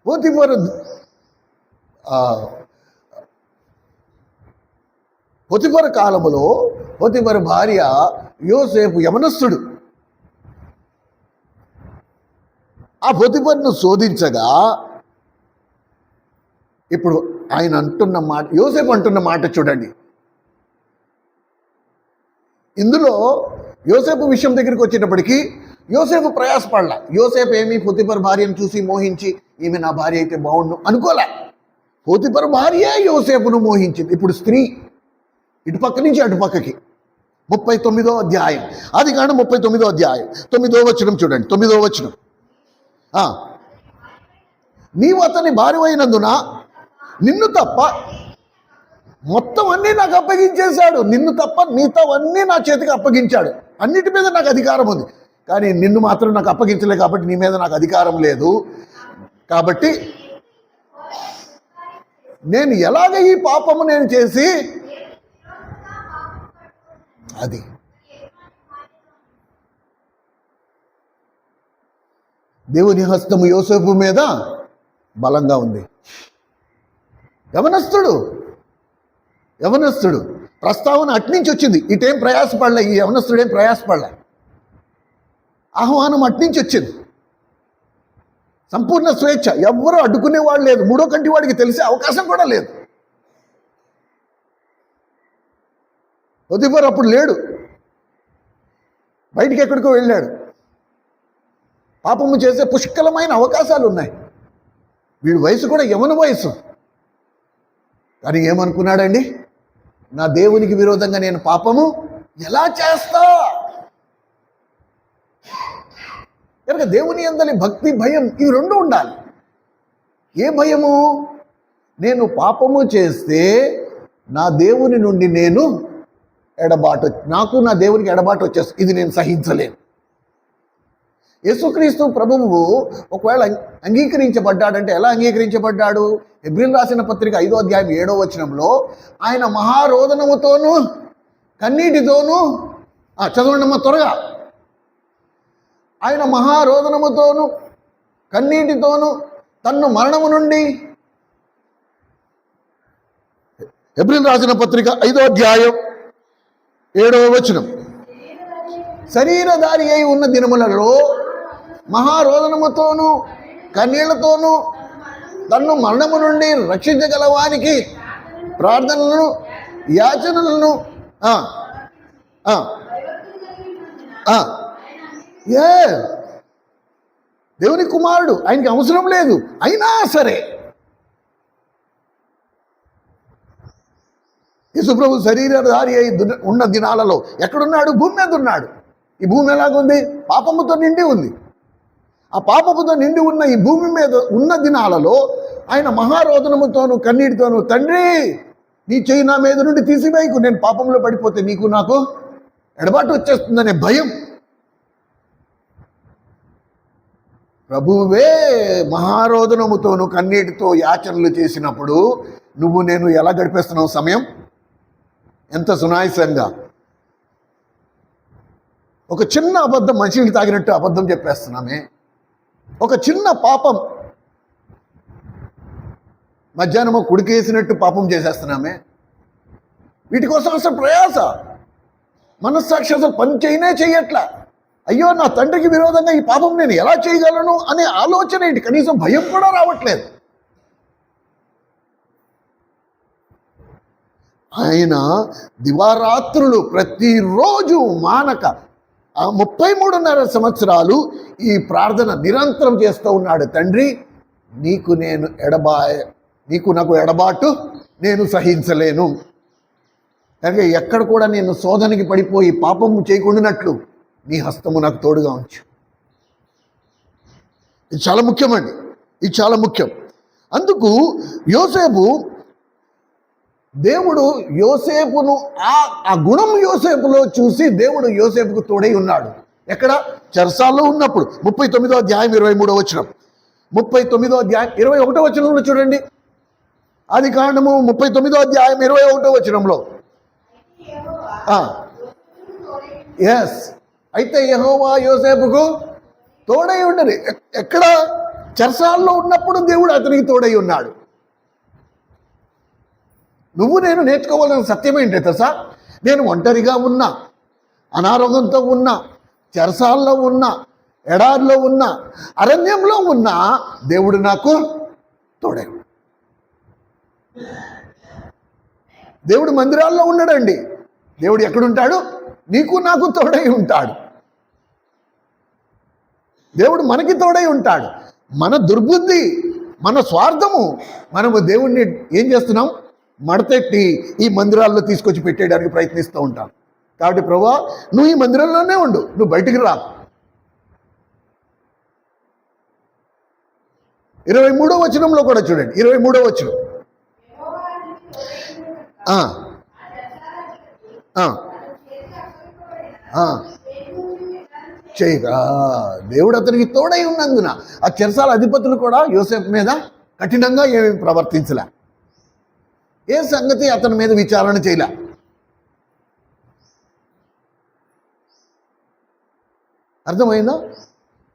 పోతిఫరు పొతిఫర్ కాలములో పొతిఫర్ భార్య యోసేపు యవనస్తుడు. ఆ పొతిఫర్ను శోధించగా ఇప్పుడు ఆయన అంటున్న మాట, యోసేపు అంటున్న మాట చూడండి. ఇందులో యోసేపు విషయం దగ్గరికి వచ్చేటప్పటికి యోసేపు ప్రయాసపడలా. యోసేపు ఏమి పొతిఫర్ భార్యను చూసి మోహించి ఈమె నా భార్య అయితే బాగుండు అనుకోలే. పొతిఫర్ భార్య యోసేపును మోహించింది. ఇప్పుడు స్త్రీ ఇటుపక్క నుంచి అటుపక్కకి 39వ అధ్యాయం, ఆదికాండం 39వ అధ్యాయం 9వ వచనం చూడండి. 9వ వచనం, నీవు అతని భార్య అయినందున నిన్ను తప్ప మొత్తం అన్నీ నాకు అప్పగించేశాడు. నిన్ను తప్ప మిగతావన్నీ నా చేతికి అప్పగించాడు. అన్నిటి మీద నాకు అధికారం ఉంది, కానీ నిన్ను మాత్రం నాకు అప్పగించలే. కాబట్టి నీ మీద నాకు అధికారం లేదు. కాబట్టి నేను ఎలాగ ఈ పాపము నేను చేసి, అది దేవుని హస్తము యోసేపు మీద బలంగా ఉంది. యవనస్తుడు ప్రస్తావన అట్నుంచి వచ్చింది. ఇటేం ప్రయాసపడలే, ఈ యవనస్తుడేం ప్రయాసపడలే. ఆహ్వానం అట్నుంచి వచ్చింది. సంపూర్ణ స్వేచ్ఛ, ఎవ్వరూ అడ్డుకునేవాడు లేదు. మూడో కంటి వాడికి తెలిసే అవకాశం కూడా లేదు. పొతిఫర్ అప్పుడు లేడు, బయటికి ఎక్కడికో వెళ్ళాడు. పాపము చేసే పుష్కలమైన అవకాశాలు ఉన్నాయి. వీడి వయసు కూడా యవన వయసు. కానీ ఏమనుకున్నాడండి, నా దేవునికి విరోధంగా నేను పాపము ఎలా చేస్తా? కనుక దేవుని యందలి భక్తి, భయం, ఇవి రెండు ఉండాలి. ఏ భయము? నేను పాపము చేస్తే నా దేవుని నుండి నేను నాకు నా దేవునికి ఎడబాటు వచ్చేస్తుంది. ఇది నేను సహించలేను. యేసుక్రీస్తు ప్రభువు ఒకవేళ అంగీకరించబడ్డాడంటే ఎలా అంగీకరించబడ్డాడు? హెబ్రీయులకు రాసిన పత్రిక 5వ అధ్యాయం 7వ వచనంలో ఆయన మహారోదనముతోనూ కన్నీటితోనూ, చదవండమ్మా త్వరగా. ఆయన మహారోదనముతోనూ కన్నీటితోనూ తన్ను మరణము నుండి, హెబ్రీయులకు రాసిన పత్రిక 5వ అధ్యాయం 7వ వచనం, శరీరధారి అయి ఉన్న దినములలో మహారోదనముతోనూ కన్నీళ్లతోనూ తన్ను మరణము నుండి రక్షించగలవానికి ప్రార్థనలను, యాచనలను దేవుని కుమారుడు, ఆయనకి అవసరం లేదు. అయినా సరే యేసుప్రభు శరీరధారి అయి ఉన్న దినాలలో ఎక్కడున్నాడు? భూమి మీద ఉన్నాడు. ఈ భూమి ఎలాగుంది? పాపముతో నిండి ఉంది. ఆ పాపముతో నిండి ఉన్న ఈ భూమి మీద ఉన్న దినాలలో ఆయన మహారోదనముతోనూ కన్నీటితోనూ, తండ్రి నీ చెయ్యి నా మీద నుండి తీసివేయకు, నేను పాపంలో పడిపోతే నీకు నాకు ఎడబాటు వచ్చేస్తుందనే భయం. ప్రభువే మహారోదనముతోనూ కన్నీటితో యాచనలు చేసినప్పుడు నువ్వు నేను ఎలా గడిపేస్తున్నావు సమయం? ఎంత సునాయాసంగా. ఒక చిన్న అబద్ధం, మనిషిని తాగినట్టు అబద్ధం చెప్పేస్తున్నామే. ఒక చిన్న పాపం, మధ్యాహ్నము కుడికేసినట్టు పాపం చేసేస్తున్నామే. వీటి కోసం అసలు ప్రయాస, మనస్సాక్షి అసలు పని చేయట్లా. అయ్యో నా తండ్రికి విరోధంగా ఈ పాపం నేను ఎలా చేయగలను అనే ఆలోచన ఏంటి? కనీసం భయం కూడా రావట్లేదు. ఆయన దివారాత్రులు ప్రతిరోజు మానక 33.5 సంవత్సరాలు ఈ ప్రార్థన నిరంతరం చేస్తూ ఉన్నాడు. తండ్రి నీకు నాకు ఎడబాటు నేను సహించలేను. అలాగే ఎక్కడ కూడా నేను శోధనకి పడిపోయి పాపము చేయకుండానట్లు నీ హస్తము నాకు తోడుగా ఉంచు. ఇది చాలా ముఖ్యమండి, ఇది చాలా ముఖ్యం. అందుకు యోసేపు, దేవుడు యోసేపును ఆ గుణం యోసేపులో చూసి దేవుడు యోసేపుకు తోడై ఉన్నాడు. ఎక్కడ? చెరసాల్లో ఉన్నప్పుడు. 39వ అధ్యాయం 23వ వచనం, 39వ అధ్యాయం 21వ వచనంలో చూడండి. ఆదికాండము 39వ అధ్యాయం 21వ వచనంలో అయితే యెహోవా యోసేపుకు తోడై ఉండరు. ఎక్కడ? చెరసాల్లో ఉన్నప్పుడు దేవుడు అతనికి తోడై ఉన్నాడు. నువ్వు నేను నేర్చుకోవాలని సత్యం ఏంటి తెలుసా? నేను ఒంటరిగా ఉన్నా, అనారోగ్యంతో ఉన్నా, చెరసాల్లో ఉన్నా, ఎడారిలో ఉన్నా, అరణ్యంలో ఉన్నా, దేవుడు నాకు తోడే. దేవుడు మందిరాల్లో ఉండడండి. దేవుడు ఎక్కడుంటాడు? నీకు నాకు తోడై ఉంటాడు. దేవుడు మనకి తోడై ఉంటాడు. మన దుర్బుద్ధి, మన స్వార్థము, మనము దేవుణ్ణి ఏం చేస్తున్నాం? మడతెట్టి ఈ మందిరాల్లో తీసుకొచ్చి పెట్టేయడానికి ప్రయత్నిస్తూ ఉంటాం. కాబట్టి ప్రభువా, నువ్వు ఈ మందిరంలోనే ఉండు, నువ్వు బయటికి రా. 23వ వచనంలో కూడా చూడండి, 23వ వచనం. చేయగా దేవుడు అతనికి తోడై ఉన్నందున ఆ చెరసాల అధిపతులు కూడా యోసేపు మీద కఠినంగా ఏమి ప్రవర్తించలే. ఏ సంగతి అతని మీద విచారణ చేయలే. అర్థమైందా?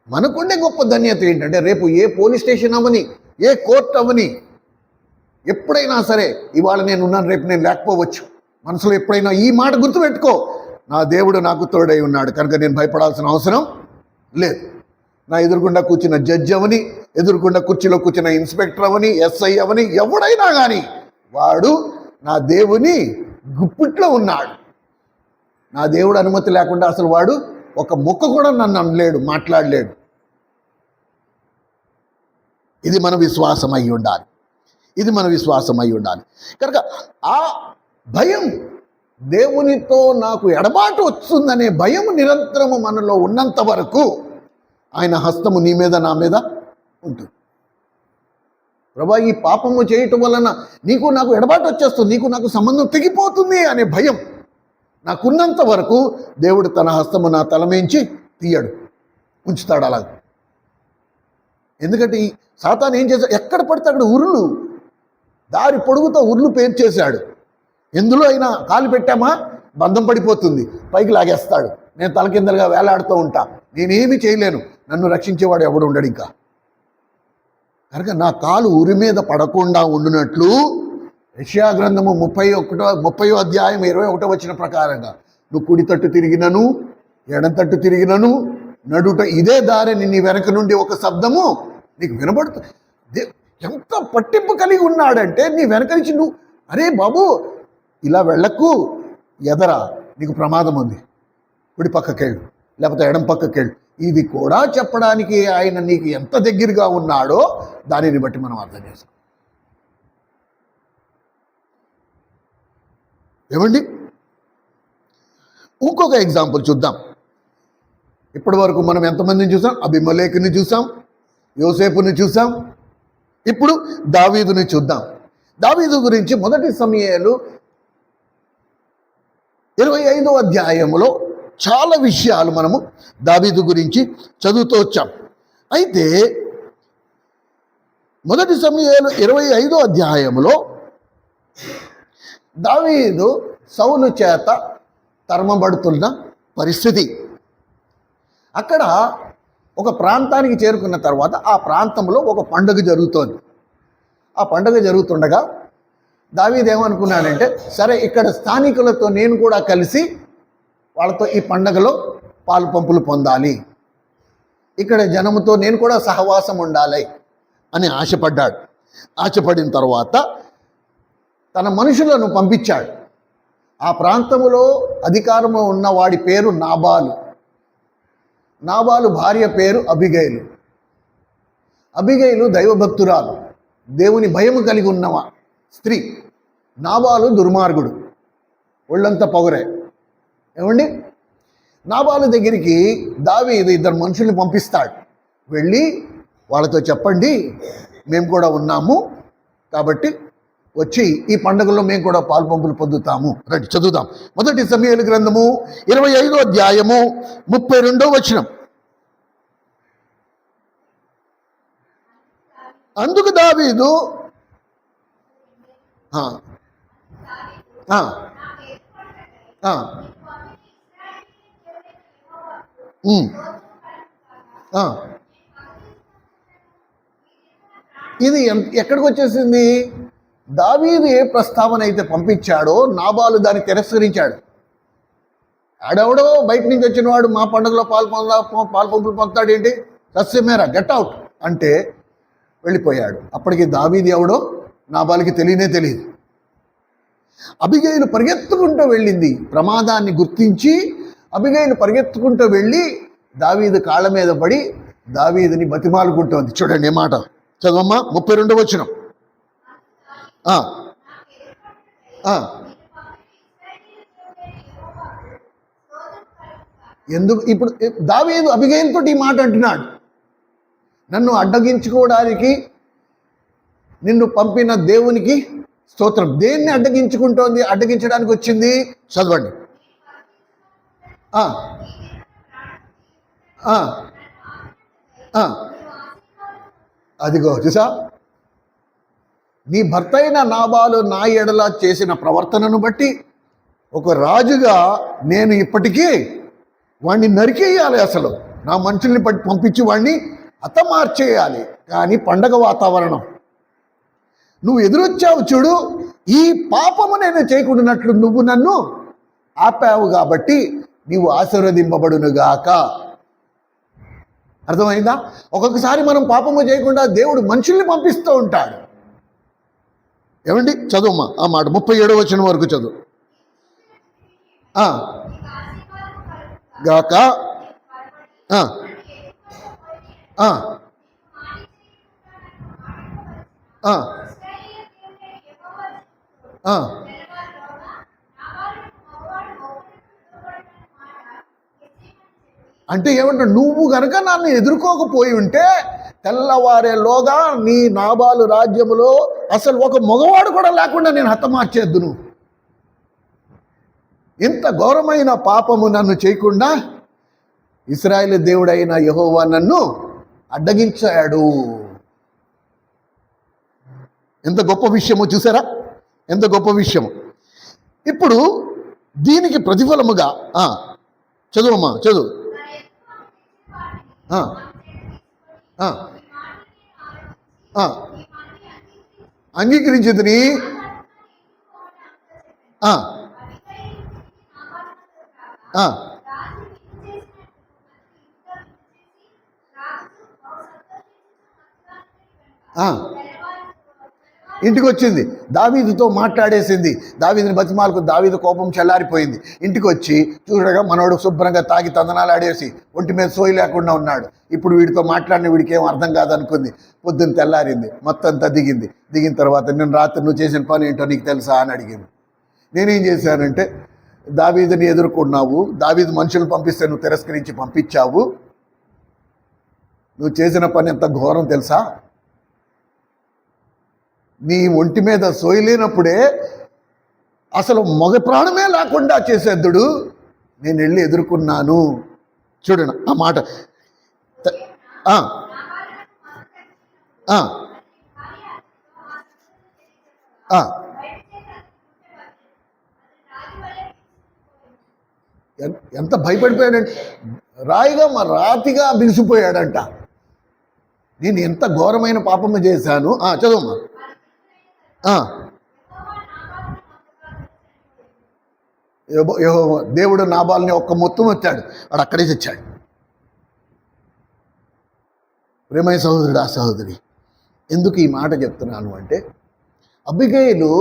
మనకుండే గొప్ప ధన్యత ఏంటంటే, రేపు ఏ పోలీస్ స్టేషన్ అవని, ఏ కోర్టు అవని, ఎప్పుడైనా సరే, ఇవాళ నేను ఉన్నాను, రేపు నేను లేకపోవచ్చు. మనసులో ఎప్పుడైనా ఈ మాట గుర్తుపెట్టుకో, నా దేవుడు నాకు తోడై ఉన్నాడు కనుక నేను భయపడాల్సిన అవసరం లేదు. నా ఎదురుకుండా కూర్చున్న జడ్జి అవని, ఎదురుకుండా కుర్చీలో కూర్చున్న ఇన్స్పెక్టర్ అవని, ఎస్ఐ అవని, ఎవడైనా కానీ వాడు నా దేవుని గుప్పిట్లో ఉన్నాడు. నా దేవుడు అనుమతి లేకుండా అసలు వాడు ఒక ముక్క కూడా నన్ను అనలేడు, మాట్లాడలేడు. ఇది మన విశ్వాసం అయి ఉండాలి. ఇది మన విశ్వాసం అయి ఉండాలి. కనుక ఆ భయం, దేవునితో నాకు ఎడబాటు వస్తుందనే భయం నిరంతరము మనలో ఉన్నంత వరకు ఆయన హస్తము నీ మీద నా మీద ఉంటుంది. ప్రభా, ఈ పాపము చేయటం వలన నీకు నాకు ఎడబాటు వచ్చేస్తుంది, నీకు నాకు సంబంధం తెగిపోతుంది అనే భయం నాకున్నంత వరకు దేవుడు తన హస్తము నా తలమేంచి తీయడు, ఉంచుతాడు అలా. ఎందుకంటే ఈ సాతాను ఏం చేశాడు? ఎక్కడ పడితే అక్కడ ఉరులు, దారి పొడుగుతో ఉరులు పేర్చేశాడు. ఎందులో అయినా కాలు పెట్టామా బంధం పడిపోతుంది, పైకి లాగేస్తాడు. నేను తలకిందలుగా వేలాడుతూ ఉంటా, నేనేమి చేయలేను, నన్ను రక్షించేవాడు ఎవడు ఉండడు ఇంకా. కనుక నా కాలు ఉరి మీద పడకుండా ఉండునట్లు యెషయా గ్రంథము 30వ అధ్యాయం 21వ వచనం ప్రకారంగా, నువ్వు కుడి తట్టు తిరిగినను ఎడం తట్టు తిరిగినను నడుట ఇదే దారిని నీ వెనక నుండి ఒక శబ్దము నీకు వినబడుతుంది. ఎంత పట్టింపు కలిగి ఉన్నాడంటే, నీ వెనక నుంచి నువ్వు, అరే బాబు ఇలా వెళ్ళకు, ఎదరా నీకు ప్రమాదం ఉంది, కుడి పక్కకెళ్ళు లేకపోతే ఎడం పక్కకెళ్ళు, ఇది కూడా చెప్పడానికి ఆయన నీకు ఎంత దగ్గరగా ఉన్నాడో దానిని బట్టి మనం అర్థం చేసుకో. ఏమండి, ఇంకొక ఎగ్జాంపుల్ చూద్దాం. ఇప్పటి వరకు మనం ఎంతమందిని చూసాం? అబీమెలెకుని చూసాం, యోసేపుని చూసాం, ఇప్పుడు దావీదుని చూద్దాం. దావీదు గురించి మొదటి సమూయేలు 25వ అధ్యాయంలో చాలా విషయాలు మనము దావీదు గురించి చదువుతూ వచ్చాం. అయితే మొదటి సమూయేలు 25వ అధ్యాయంలో దావీదు సౌలు చేత తరమబడుతున్న పరిస్థితి. అక్కడ ఒక ప్రాంతానికి చేరుకున్న తర్వాత ఆ ప్రాంతంలో ఒక పండుగ జరుగుతోంది. ఆ పండుగ జరుగుతుండగా దావీదు ఏమనుకున్నాడంటే, సరే ఇక్కడ స్థానికులతో నేను కూడా కలిసి వాళ్ళతో ఈ పండుగలో పాలు పంపులు పొందాలి, ఇక్కడ జనముతో నేను కూడా సహవాసం ఉండాలి అని ఆశపడ్డాడు. ఆశపడిన తర్వాత తన మనుషులను పంపించాడు. ఆ ప్రాంతములో అధికారము ఉన్న వాడి పేరు నాబాలు. నాబాలు భార్య పేరు అబిగైలు. అబిగైలు దైవభక్తురాలు, దేవుని భయము కలిగి ఉన్నవా స్త్రీ. నాబాలు దుర్మార్గుడు, ఒళ్ళంతా పొగరే. ఏమండి, నాబాలు దగ్గరికి దావీదు ఇద్దరు మనుషుల్ని పంపిస్తాడు. వెళ్ళి వాళ్ళతో చెప్పండి, మేము కూడా ఉన్నాము కాబట్టి వచ్చి ఈ పండుగలో మేము కూడా పాలు పంపులు పొందుతాము. రండి చదువుదాం. మొదటి సమూయేలు గ్రంథము 25వ అధ్యాయము 32వ వచనం. అందుకు దావీదు ఇది ఎక్కడికి వచ్చేసింది? దావీదు ఏ ప్రస్తావన అయితే పంపించాడో నాబాలు దాన్ని తిరస్కరించాడు. ఆడెవడో బయట నుంచి వచ్చిన వాడు మా పండుగలో పాలు పంపులు పొందుతాడు ఏంటి, సస్యమేరా గెట్ అవుట్ అంటే వెళ్ళిపోయాడు. అప్పటికి దావీదు ఎవడో నాబాలుకి తెలియదు. అబిగైలు పరిగెత్తుకుంటూ వెళ్ళింది. ప్రమాదాన్ని గుర్తించి అబిగైలు పరిగెత్తుకుంటూ వెళ్ళి దావీదు కాళ్ళ మీద పడి దావీదుని బతిమాలుకుంటోంది. చూడండి ఏ మాట చదవమ్మా, 32వ వచనం. ఎందుకు ఇప్పుడు దావీదు అబిగైలుతో ఈ మాట అంటున్నాడు, నన్ను అడ్డగించుకోవడానికి నిన్ను పంపిన దేవునికి స్తోత్రం. దేన్ని అడ్డగించుకుంటోంది? అడ్డగించడానికి వచ్చింది. చదవండి. అదిగో చూసా, నీ భర్త అయిన నాబాలు నా ఎడల చేసిన ప్రవర్తనను బట్టి ఒక రాజుగా నేను ఇప్పటికీ వాణ్ణి నరికేయాలి. అసలు నా మనుషుల్ని పంపించి వాణ్ణి హతమార్చేయాలి. కానీ పండగ వాతావరణం, నువ్వు ఎదురొచ్చావు చూడు, ఈ పాపము నేను చేయకుండానట్లు నువ్వు నన్ను ఆపావు కాబట్టి నీవు ఆశీర్వదింపబడునుగాక. అర్థమైందా? ఒక్కొక్కసారి మనం పాపము చేయకుండా దేవుడు మనుషుల్ని పంపిస్తూ ఉంటాడు. ఏమండి చదువుమా ఆ మాట 37వ వచనం వరకు చదువు. గాక అంటే ఏమంటాడు, నువ్వు గనక నన్ను ఎదుర్కోకపోయి ఉంటే తెల్లవారేలోగా నీ నాబాలు రాజ్యములో అసలు ఒక మగవాడు కూడా లేకుండా నేను హతమార్చేద్దును. ఇంత ఘోరమైన పాపము నన్ను చేయకుండా ఇశ్రాయేలు దేవుడైన యెహోవా నన్ను అడ్డగించాడు. ఎంత గొప్ప విషయమో చూసారా, ఎంత గొప్ప విషయము. ఇప్పుడు దీనికి ప్రతిఫలముగా చదువమ్మా చదువు. అంగీకరించింది. ఇంటికి వచ్చింది, దావీదుతో మాట్లాడేసింది, దావీదుని బతిమాలకు దావీదు కోపం చల్లారిపోయింది. ఇంటికి వచ్చి చూడగా మనోడు శుభ్రంగా తాగి తందనాలు ఆడేసి ఒంటి మీద సోయి లేకుండా ఉన్నాడు. ఇప్పుడు వీడితో మాట్లాడిన వీడికి ఏం అర్థం కాదనుకుంది. పొద్దున్న తెల్లారింది, మొత్తం అంతా దిగిన తర్వాత నేను రాత్రి నువ్వు చేసిన పని ఏంటో నీకు తెలుసా అని అడిగింది. నేనేం చేశానంటే, దావీదుని ఎదుర్కొన్నావు, దావీదు మనుషులు పంపిస్తే నువ్వు తిరస్కరించి పంపించావు, నువ్వు చేసిన పని ఎంత ఘోరం తెలుసా, నీ ఒంటి మీద సోయలేనప్పుడే అసలు మగ ప్రాణమే లేకుండా చేసేద్దుడు నేను వెళ్ళి ఎదుర్కొన్నాను. చూడండి ఆ మాట. ఎంత భయపడిపోయాడంటే, రాతిగా బిగిసిపోయాడంట. నేను ఎంత ఘోరమైన పాపము చేశాను. చదువమ్మా. దేవుడు నాబాల్ని ఒక్క మొత్తం వచ్చాడు, వాడు అక్కడే తెచ్చాడు. ప్రేమయ్య సహోదరుడు, ఆ సహోదరి, ఎందుకు ఈ మాట చెప్తున్నాను అంటే, అబిగయలు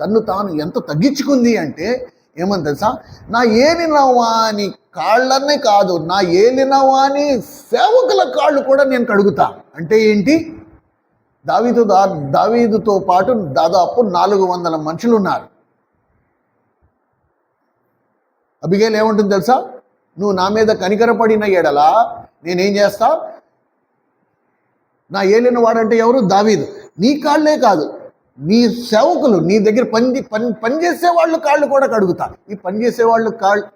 తన్ను తాను ఎంత తగ్గించుకుంది అంటే ఏమని తెలుసా, నా ఏలినవాని కాళ్ళనే కాదు, నా ఏలినవాని సేవకుల కాళ్ళు కూడా నేను కడుగుతా. అంటే ఏంటి? దావీదుతో పాటు దాదాపు 400 మనుషులు ఉన్నారు. అబిగైల్ ఏమంటుంది తెలుసా, నువ్వు నా మీద కనికరపడిన ఎడలా నేనేం చేస్తా, నా ఏలిన వాడంటే ఎవరు? దావీదు. నీ కాళ్ళే కాదు, నీ సేవకులు, నీ దగ్గర పనిచేసే వాళ్ళు కాళ్ళు కూడా కడుగుతా. ఈ పనిచేసే వాళ్ళు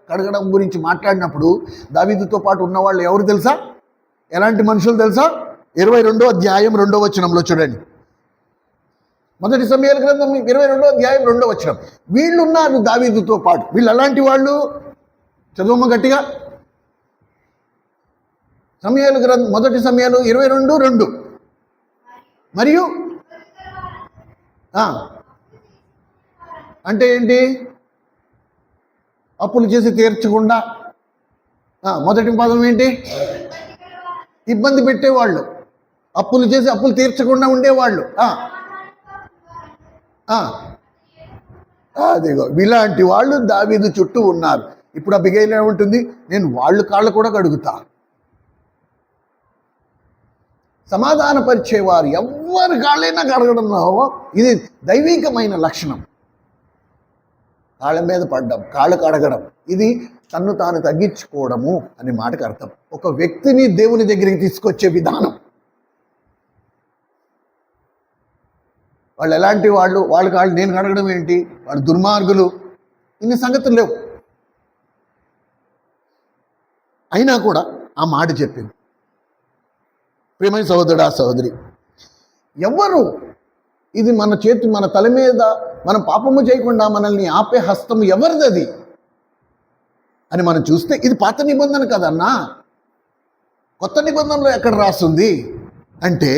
కడగడం గురించి మాట్లాడినప్పుడు దావీదుతో పాటు ఉన్నవాళ్ళు ఎవరు తెలుసా, ఎలాంటి మనుషులు తెలుసా? 22వ అధ్యాయం 2వ వచనంలో చూడండి. మొదటి సమూయేలు గ్రంథం 22వ అధ్యాయం 2వ వచనం. వీళ్ళు ఉన్నారు దావీదుతో పాటు. వీళ్ళు ఎలాంటి వాళ్ళు? చదువమ్మ గట్టిగా. సమూయేలు గ్రంథం, మొదటి సమూయేలు 22:2. మరియు అంటే ఏంటి? అప్పులు చేసి తీర్చకుండా. మొదటి పదం ఏంటి? ఇబ్బంది పెట్టేవాళ్ళు, అప్పులు చేసి అప్పులు తీర్చకుండా ఉండేవాళ్ళు. అదిగో ఇలాంటి వాళ్ళు దావీదు చుట్టూ ఉన్నారు. ఇప్పుడు అబిగైల్ ఏముంటుంది? నేను వాళ్ళు కాళ్ళు కూడా కడుగుతా. సమాధానపరిచేవారు ఎవరి కాళ్ళైనా కడగడం, ఇది దైవికమైన లక్షణం. కాళ్ళ మీద పడ్డం, కాళ్ళు కడగడం, ఇది తన్ను తాను తగ్గించుకోవడము అనే మాటకు అర్థం. ఒక వ్యక్తిని దేవుని దగ్గరికి తీసుకొచ్చే విధానం. వాళ్ళు ఎలాంటి వాళ్ళు? వాళ్ళ కాళ్ళు నేను కడగడం ఏంటి? వాళ్ళు దుర్మార్గులు. ఇన్ని సంగతులు లేవు. అయినా కూడా ఆ మాట చెప్పింది. ప్రియమైన సహోదరుడా, సహోదరి, ఎవరు ఇది మన తల మీద మనం పాపము చేయకుండా మనల్ని ఆపే హస్తం ఎవరిది అది అని మనం చూస్తే, ఇది పాత నిబంధన కదన్నా. కొత్త నిబంధనలో ఎక్కడ రాస్తుంది అంటే,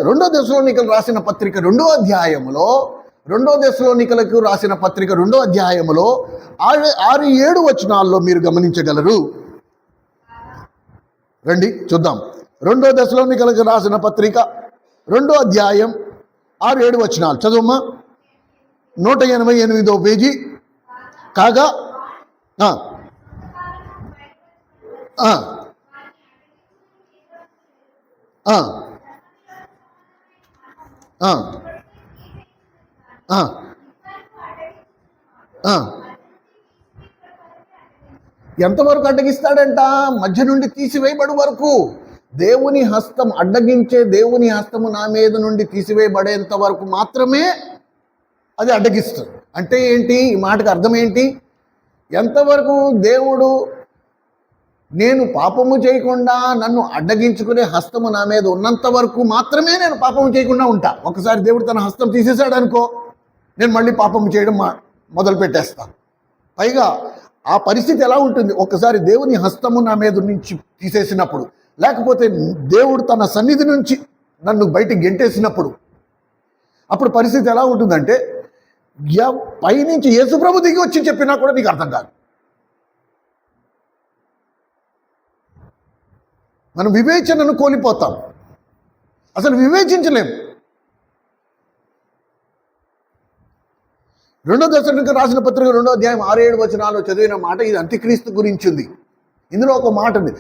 రెండో దశలోనికలు రాసిన పత్రిక 2వ అధ్యాయములో, 2వ దశలోనికలకు రాసిన పత్రిక 2వ అధ్యాయములో 6-7 వచనాల్లో మీరు గమనించగలరు. రండి చూద్దాం. 2వ దశలోనికలకు రాసిన పత్రిక 2వ అధ్యాయం 6-7 వచనాలు చదువమ్మా. 188వ పేజీ. కాగా ఎంతవరకు అడ్డగిస్తాడంట? మధ్య నుండి తీసివేయబడు వరకు. దేవుని హస్తం అడ్డగించే, దేవుని హస్తము నా మీద నుండి తీసివేయబడేంత వరకు మాత్రమే అది అడ్డగిస్తుంది. అంటే ఏంటి? ఈ మాటకు అర్థం ఏంటి? ఎంతవరకు దేవుడు నేను పాపము చేయకుండా నన్ను అడ్డగించుకునే హస్తము నా మీద ఉన్నంత వరకు మాత్రమే నేను పాపము చేయకుండా ఉంటా. ఒకసారి దేవుడు తన హస్తం తీసేశాడు అనుకో, నేను మళ్ళీ పాపము చేయడం మొదలు పెట్టేస్తాను. పైగా ఆ పరిస్థితి ఎలా ఉంటుంది? ఒకసారి దేవుని హస్తము నా మీద నుంచి తీసేసినప్పుడు, లేకపోతే దేవుడు తన సన్నిధి నుంచి నన్ను బయటికి గెంటేసినప్పుడు, అప్పుడు పరిస్థితి ఎలా ఉంటుందంటే, పైనుంచి యేసుప్రభు దిగి వచ్చి చెప్పినా కూడా నీకు అర్థం కాదు. మనం వివేచనను కోల్పోతాం, అసలు వివేచించలేము. 2వ దశలోనికలకు రాసిన పత్రిక 2వ అధ్యాయం 6-7 వచనాలు చదివిన మాట ఇది అంత్యక్రీస్తు గురించింది. ఇందులో ఒక మాట ఉంది,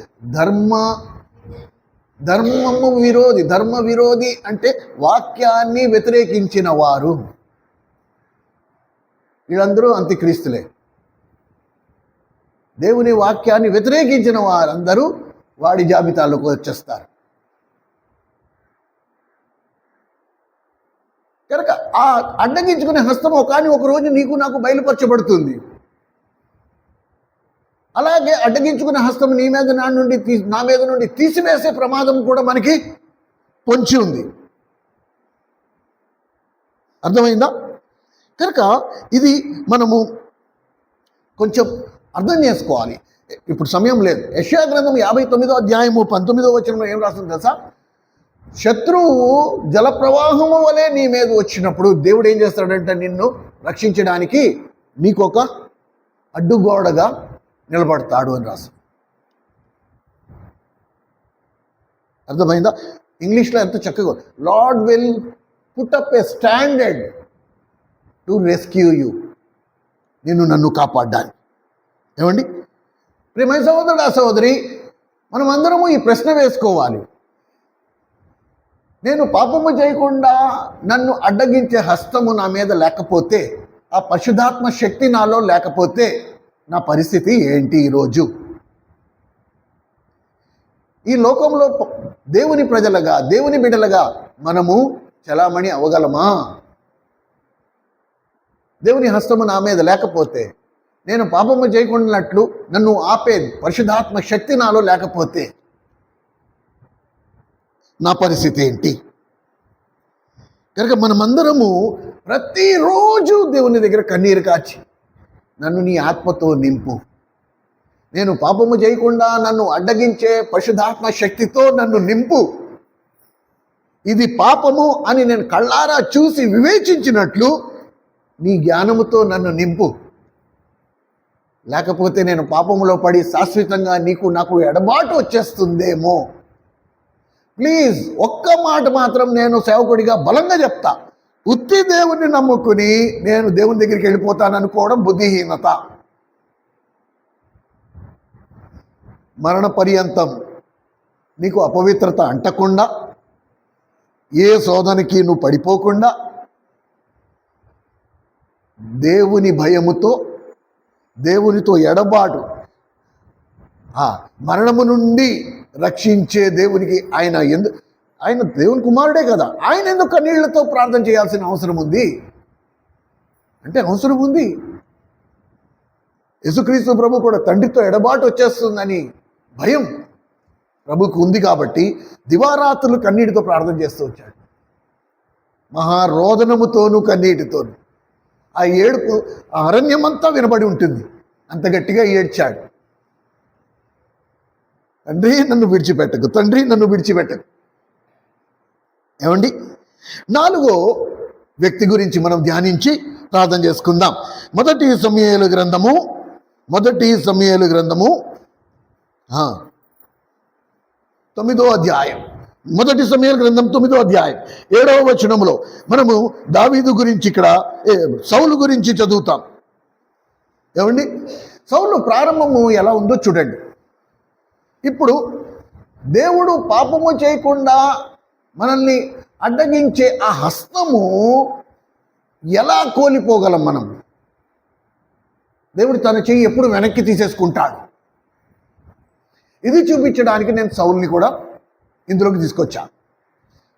ధర్మము విరోధి. ధర్మ విరోధి అంటే వాక్యాన్ని వ్యతిరేకించిన వారు. వీళ్ళందరూ అంత్యక్రీస్తులే. దేవుని వాక్యాన్ని వ్యతిరేకించిన వారందరూ వాడి జాబితాలోకి వచ్చేస్తారు. కనుక ఆ అడ్డగించుకునే హస్తం ఒక రోజు నీకు నాకు బయలుపరచబడుతుంది. అలాగే అడ్డగించుకునే హస్తం నా మీద నుండి తీసివేసే ప్రమాదం కూడా మనకి పొంచి ఉంది. అర్థమైందా? కనుక ఇది మనము కొంచెం అర్థం చేసుకోవాలి. ఇప్పుడు సమయం లేదు. యెషయా గ్రంథం 59వ అధ్యాయము 19వ వచనంలో ఏం రాస్తుంది తెలుసా? శత్రువు జలప్రవాహము వలె నీ మీద వచ్చినప్పుడు దేవుడు ఏం చేస్తాడంటే నిన్ను రక్షించడానికి నీకు ఒక అడ్డుగోడగా నిలబడతాడు అని రాసు. అర్థమైందా? ఇంగ్లీష్లో ఎంత చక్కగా, lord will put up A standard to rescue you, నన్ను కాపాడ్డాను. ఏమండి ప్రియమైన సహోదరుడా, సహోదరి, మనం అందరము ఈ ప్రశ్న వేసుకోవాలి. నేను పాపము చేయకుండా నన్ను అడ్డగించే హస్తము నా మీద లేకపోతే, ఆ పరిశుద్ధాత్మ శక్తి నాలో లేకపోతే నా పరిస్థితి ఏంటి ఈరోజు? ఈ లోకంలో దేవుని ప్రజలుగా, దేవుని బిడ్డలుగా మనము చలామణి అవ్వగలమా? దేవుని హస్తము నా మీద లేకపోతే, నేను పాపము చేయకుండానట్లు నన్ను ఆపే పరిశుద్ధాత్మ శక్తి నాలో లేకపోతే నా పరిస్థితి ఏంటి? కనుక మనమందరము ప్రతిరోజు దేవుని దగ్గర కన్నీరు కాచి, నన్ను నీ ఆత్మతో నింపు, నేను పాపము చేయకుండా నన్ను అడ్డగించే పరిశుద్ధాత్మ శక్తితో నన్ను నింపు, ఇది పాపము అని నేను కళ్ళారా చూసి వివేచించినట్లు నీ జ్ఞానముతో నన్ను నింపు, లేకపోతే నేను పాపములో పడి శాశ్వతంగా నాకు ఎడబాటు వచ్చేస్తుందేమో. ప్లీజ్ ఒక్క మాట మాత్రం నేను సేవకుడిగా బలంగా చెప్తా, ఉత్తి దేవుణ్ణి నమ్ముకుని నేను దేవుని దగ్గరికి వెళ్ళిపోతాననుకోవడం బుద్ధిహీనత. మరణ పర్యంతం నీకు అపవిత్రత అంటకుండా, ఏ శోధనకి నువ్వు పడిపోకుండా, దేవుని భయముతో, దేవునితో ఎడబాటు, మరణము నుండి రక్షించే దేవునికి ఆయన దేవుని కుమారుడే కదా, ఆయన ఎందుకు కన్నీళ్లతో ప్రార్థన చేయాల్సిన అవసరం ఉంది అంటే అవసరం ఉంది. యేసుక్రీస్తు ప్రభు కూడా తండ్రితో ఎడబాటు వచ్చేస్తుందని భయం ప్రభుకు ఉంది కాబట్టి దివారాత్రులు కన్నీటితో ప్రార్థన చేస్తూ వచ్చాడు. మహారోదనముతోనూ కన్నీటితోనూ ఆ ఏడుపు అరణ్యమంతా వినబడి ఉంటుంది, అంత గట్టిగా ఏడ్చాడు. తండ్రి నన్ను విడిచిపెట్టకు, తండ్రి నన్ను విడిచిపెట్టకు. ఏమండి, 4వ వ్యక్తి గురించి మనం ధ్యానించి ప్రార్థన చేసుకుందాం. మొదటి సమూయేలు గ్రంథము 9వ అధ్యాయం. మొదటి సమూయేలు గ్రంథం 9వ అధ్యాయం 7వ వచనంలో మనము దావీదు గురించి, ఇక్కడ సౌలు గురించి చదువుతాం. ఏమండి, సౌలు ప్రారంభము ఎలా ఉందో చూడండి. ఇప్పుడు దేవుడు పాపము చేయకుండా మనల్ని అడ్డగించే ఆ హస్తము ఎలా కోల్పోగలం మనం? దేవుడు తన చెయ్యి ఎప్పుడు వెనక్కి తీసేసుకుంటాడు. ఇది చూపించడానికి నేను సౌలుని కూడా ఇందులోకి తీసుకొచ్చాను.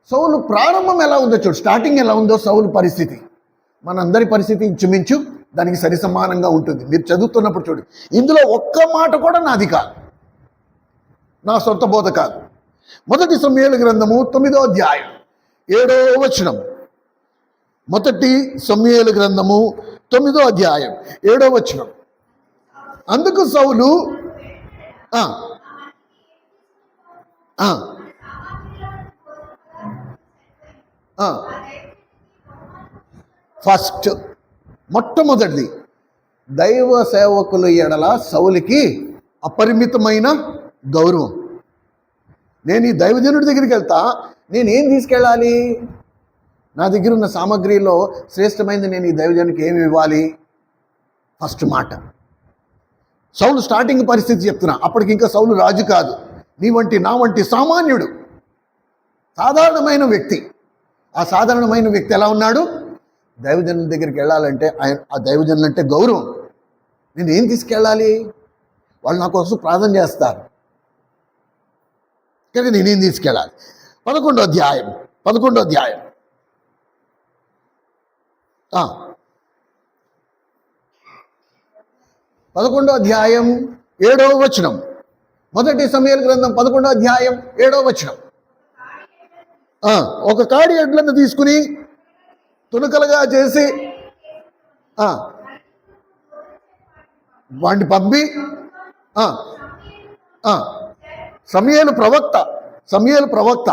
సౌలు ప్రారంభం ఎలా ఉందో చూడు, స్టార్టింగ్ ఎలా ఉందో సౌలు పరిస్థితి, మనందరి పరిస్థితి ఇంచుమించు దానికి సరి సమానంగా ఉంటుంది. మీరు చదువుతున్నప్పుడు చూడు, ఇందులో ఒక్క మాట కూడా నాది కాదు, నా సొంత బోధ కాదు. మొదటి సమూయేలు గ్రంథము 9వ అధ్యాయం 7వ వచనం. మొదటి సమూయేలు గ్రంథము 9వ అధ్యాయం 7వ వచనం. అందుకు సౌలు ఫస్ట్ మొట్టమొదటిది, దైవ సేవకుల ఎడల సౌలుకి అపరిమితమైన గౌరవం. నేను ఈ దైవజనుడి దగ్గరికి వెళ్తా, నేనేం తీసుకెళ్ళాలి? నా దగ్గర ఉన్న సామగ్రిలో శ్రేష్టమైనది నేను ఈ దైవజనుడికి ఏమి ఇవ్వాలి? ఫస్ట్ మాట. సౌలు స్టార్టింగ్ పరిస్థితి చెప్తున్నా, అప్పటికి ఇంకా సౌలు రాజు కాదు, నా వంటి సామాన్యుడు, సాధారణమైన వ్యక్తి. ఆ సాధారణమైన వ్యక్తి ఎలా ఉన్నాడు? దైవజనుల దగ్గరికి వెళ్ళాలంటే ఆ దైవజనులు అంటే గౌరవం. నేను ఏం తీసుకెళ్ళాలి? వాళ్ళు నా కోసం ప్రార్థన చేస్తారు, కానీ నేనేం తీసుకెళ్ళాలి? 11వ అధ్యాయం 11వ అధ్యాయం 7వ వచనం. మొదటి సమూయేలు గ్రంథం 11వ అధ్యాయం 7వ వచనం. ఒక కాడి ఎడ్లను తీసుకుని తునకలుగా చేసి వాడిని పంపి, సమూయేలు ప్రవక్త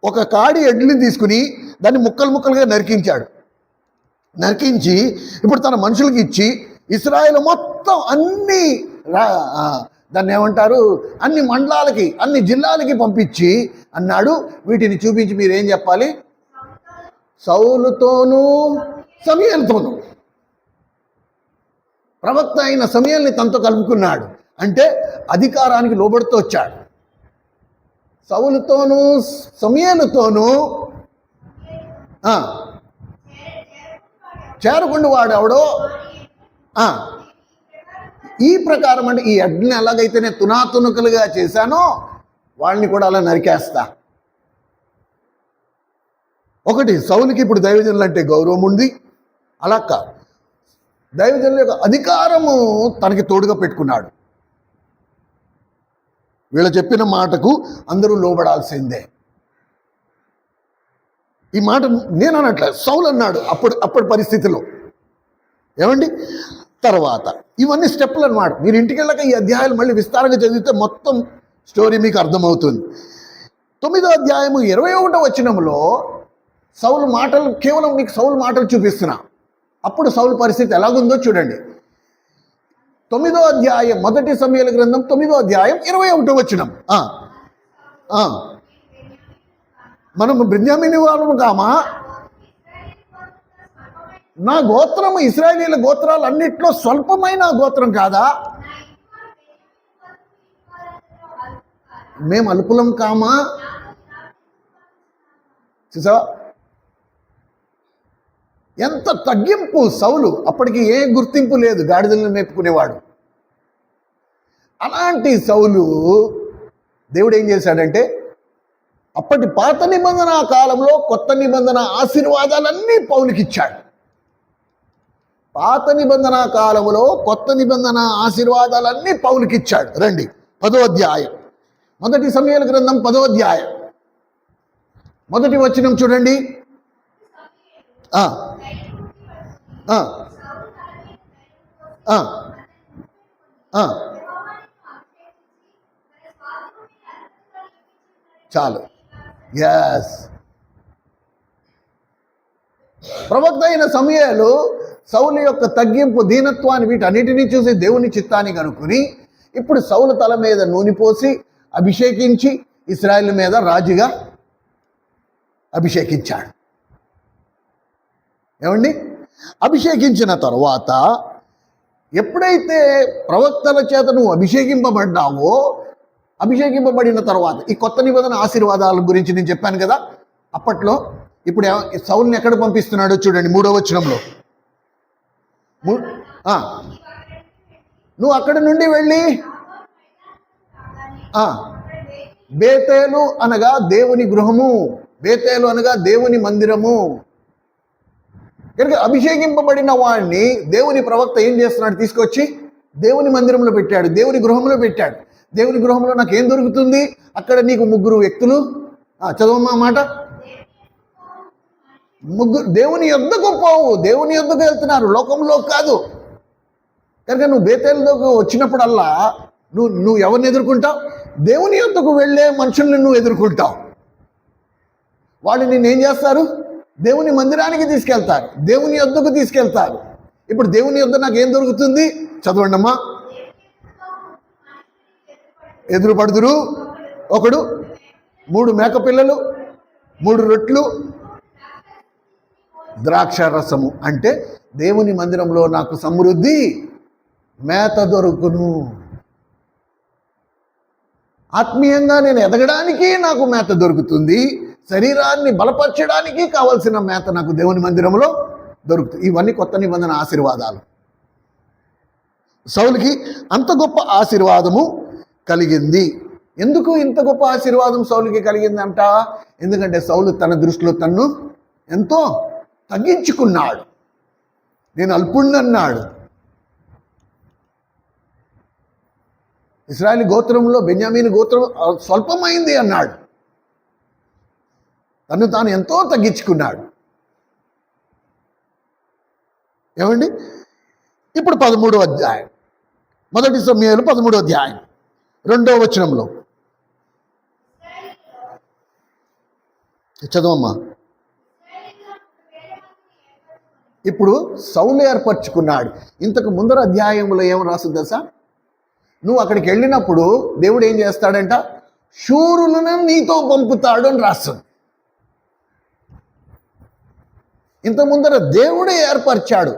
ఒక కాడి ఎడ్లని తీసుకుని దాన్ని ముక్కలుగా నరికించి ఇప్పుడు తన మనుషులకి ఇచ్చి, ఇశ్రాయేలు మొత్తం దాన్ని ఏమంటారు, అన్ని మండలాలకి, అన్ని జిల్లాలకి పంపించి అన్నాడు, వీటిని చూపించి మీరేం చెప్పాలి? సౌలుతోనూ సమూయేలుతోనూ, ప్రవక్త అయిన సమూయేలుని తనతో కలుపుకున్నాడు. అంటే అధికారానికి లోబడుతూ వచ్చాడు. సౌలుతోనూ సమూయేలుతోనూ చేరకుండా వాడు ఎవడో, ఈ ప్రకారం అంటే ఈ ఎడ్ని ఎలాగైతే నేను తునాతునకలుగా చేశానో వాళ్ళని కూడా అలా నరికేస్తా. ఒకటి, సౌలుకి ఇప్పుడు దైవజనులు అంటే గౌరవం ఉంది, అలా కాదు, దైవజనుల యొక్క అధికారము తనకి తోడుగా పెట్టుకున్నాడు. వీళ్ళు చెప్పిన మాటకు అందరూ లోబడాల్సిందే. ఈ మాట నేను అనట్లేదు, సౌలు అన్నాడు అప్పటి పరిస్థితిలో. ఏమండి, తర్వాత ఇవన్నీ స్టెప్పులు అన్నమాట. మీరు ఇంటికి వెళ్ళాక ఈ అధ్యాయాలు మళ్ళీ విస్తారంగా చదివితే మొత్తం స్టోరీ మీకు అర్థమవుతుంది. 9వ అధ్యాయము 21వ వచనంలో సౌలు మాటలు, కేవలం మీకు సౌలు మాటలు చూపిస్తున్నా. అప్పుడు సౌలు పరిస్థితి ఎలాగుందో చూడండి. 9వ అధ్యాయం, 1 సమూయేలు గ్రంథం 9వ అధ్యాయం 21వ వచనం. మనము బెన్యామీను వాళ్ళము కామా, నా గోత్రము ఇశ్రాయేలీల గోత్రాలు అన్నిట్లో స్వల్పమైన గోత్రం కాదా? మేము అల్పులం కామా? చూసావా ఎంత తగ్గింపు. సౌలు అప్పటికి ఏ గుర్తింపు లేదు, గాడిదలను మేపుకునేవాడు. అలాంటి సౌలు దేవుడు ఏం చేశాడంటే, అప్పటి పాత నిబంధన కాలంలో కొత్త నిబంధన ఆశీర్వాదాలన్నీ పౌలుకి ఇచ్చాడు. పాత నిబంధన కాలంలో కొత్త నిబంధన ఆశీర్వాదాలన్నీ పౌలుకి ఇచ్చాడు. రండి 10వ అధ్యాయం, 1 సమూయేలు గ్రంథం 10వ అధ్యాయం 1వ వచనం చూడండి. చాలు. ఎస్, ప్రవక్త అయిన సమూయేలు సౌలు యొక్క తగ్గింపు, దీనత్వాన్ని, వీటన్నిటినీ చూసి దేవుని చిత్తాన్ని కనుక్కుని ఇప్పుడు సౌలు తల మీద నూనె పోసి అభిషేకించి ఇశ్రాయేలు మీద రాజుగా అభిషేకించాడు. ఏమండి, అభిషేకించిన తర్వాత ఎప్పుడైతే ప్రవక్తల చేత నువ్వు అభిషేకింపబడ్డావో, అభిషేకింపబడిన తర్వాత ఈ కొత్త నిబంధన ఆశీర్వాదాల గురించి నేను చెప్పాను కదా అప్పట్లో. ఇప్పుడు సౌలుని ఎక్కడ పంపిస్తున్నాడో చూడండి 3వ వచనంలో. నువ్వు అక్కడి నుండి వెళ్ళి బేతేలు అనగా దేవుని గృహము, బేతేలు అనగా దేవుని మందిరము. కనుక అభిషేకింపబడిన వాడిని దేవుని ప్రవక్త ఏం చేస్తున్నాడు, తీసుకొచ్చి దేవుని మందిరంలో పెట్టాడు, దేవుని గృహంలో పెట్టాడు. దేవుని గృహంలో నాకు ఏం దొరుకుతుంది? అక్కడ నీకు 3 వ్యక్తులు, చదవమ్మా మాట, దేవుని యొద్దకు పోవు, దేవుని యొద్దకు వెళ్తున్నారు, లోకంలో కాదు. కనుక నువ్వు బేతేలులోకి వచ్చినప్పుడల్లా నువ్వు ఎవరిని ఎదుర్కొంటావు? దేవుని యొద్దకు వెళ్ళే మనుషుల్ని నువ్వు ఎదుర్కొంటావు. వాళ్ళు నిన్నేం చేస్తారు? దేవుని మందిరానికి తీసుకెళ్తారు, దేవుని యొద్దకు తీసుకెళ్తారు. ఇప్పుడు దేవుని యొద్ద నాకు ఏం దొరుకుతుంది? చదవండి అమ్మా. ఎదురుపడుదురు ఒకడు, 3 మేకపిల్లలు, 3 రొట్లు, ద్రాక్ష రసము. అంటే దేవుని మందిరంలో నాకు సమృద్ధి మేత దొరుకును. ఆత్మీయంగా నేను ఎదగడానికి నాకు మేత దొరుకుతుంది, శరీరాన్ని బలపరచడానికి కావలసిన మేత నాకు దేవుని మందిరంలో దొరుకుతుంది. ఇవన్నీ కొత్త నిబంధన ఆశీర్వాదాలు. సౌలుకి అంత గొప్ప ఆశీర్వాదము కలిగింది. ఎందుకు ఇంత గొప్ప ఆశీర్వాదం సౌలుకి కలిగిందంట? ఎందుకంటే సౌలు తన దృష్టిలో తన్ను ఎంతో తగ్గించుకున్నాడు. నేను అల్పుణ్ణన్నాడు. ఇశ్రాయేలు గోత్రంలో బెన్యామీను గోత్రం స్వల్పమైంది అన్నాడు. తను తాను ఎంతో తగ్గించుకున్నాడు. ఏమండి, ఇప్పుడు 13వ అధ్యాయం, 1 సమూయేలు 13వ అధ్యాయం 2వ వచనంలో చదవమ్మా. ఇప్పుడు సౌలు ఏర్పరచుకున్నాడు. ఇంతకు ముందర అధ్యాయంలో ఏం రాస్తుంది తెలుసా? నువ్వు అక్కడికి వెళ్ళినప్పుడు దేవుడు ఏం చేస్తాడంట? శూరులను నీతో పంపుతాడు అని రాస్తుంది. ఇంత ముందర దేవుడే ఏర్పరిచాడు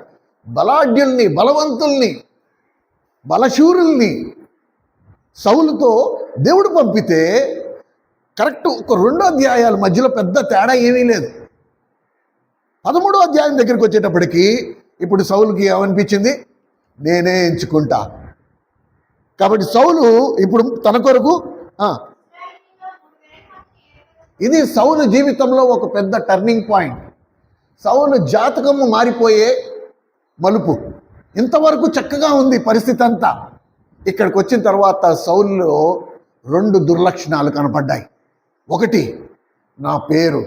బలాఢ్యుల్ని, బలవంతుల్ని, బలశూరుల్ని. సౌలుతో దేవుడు పంపితే కరెక్ట్ ఒక 2 అధ్యాయాల మధ్యలో పెద్ద తేడా ఏమీ లేదు. 13వ అధ్యాయం దగ్గరికి వచ్చేటప్పటికి ఇప్పుడు సౌలుకి ఏమనిపించింది? నేనే ఎంచుకుంటా. కాబట్టి సౌలు ఇప్పుడు తన కొరకు ఇది సౌలు జీవితంలో ఒక పెద్ద టర్నింగ్ పాయింట్. సౌలు జాతకము మారిపోయే మలుపు. ఇంతవరకు చక్కగా ఉంది పరిస్థితి అంతా. ఇక్కడికి వచ్చిన తర్వాత సౌలులో 2 దుర్లక్షణాలు కనపడ్డాయి. ఒకటి, నా పేరు,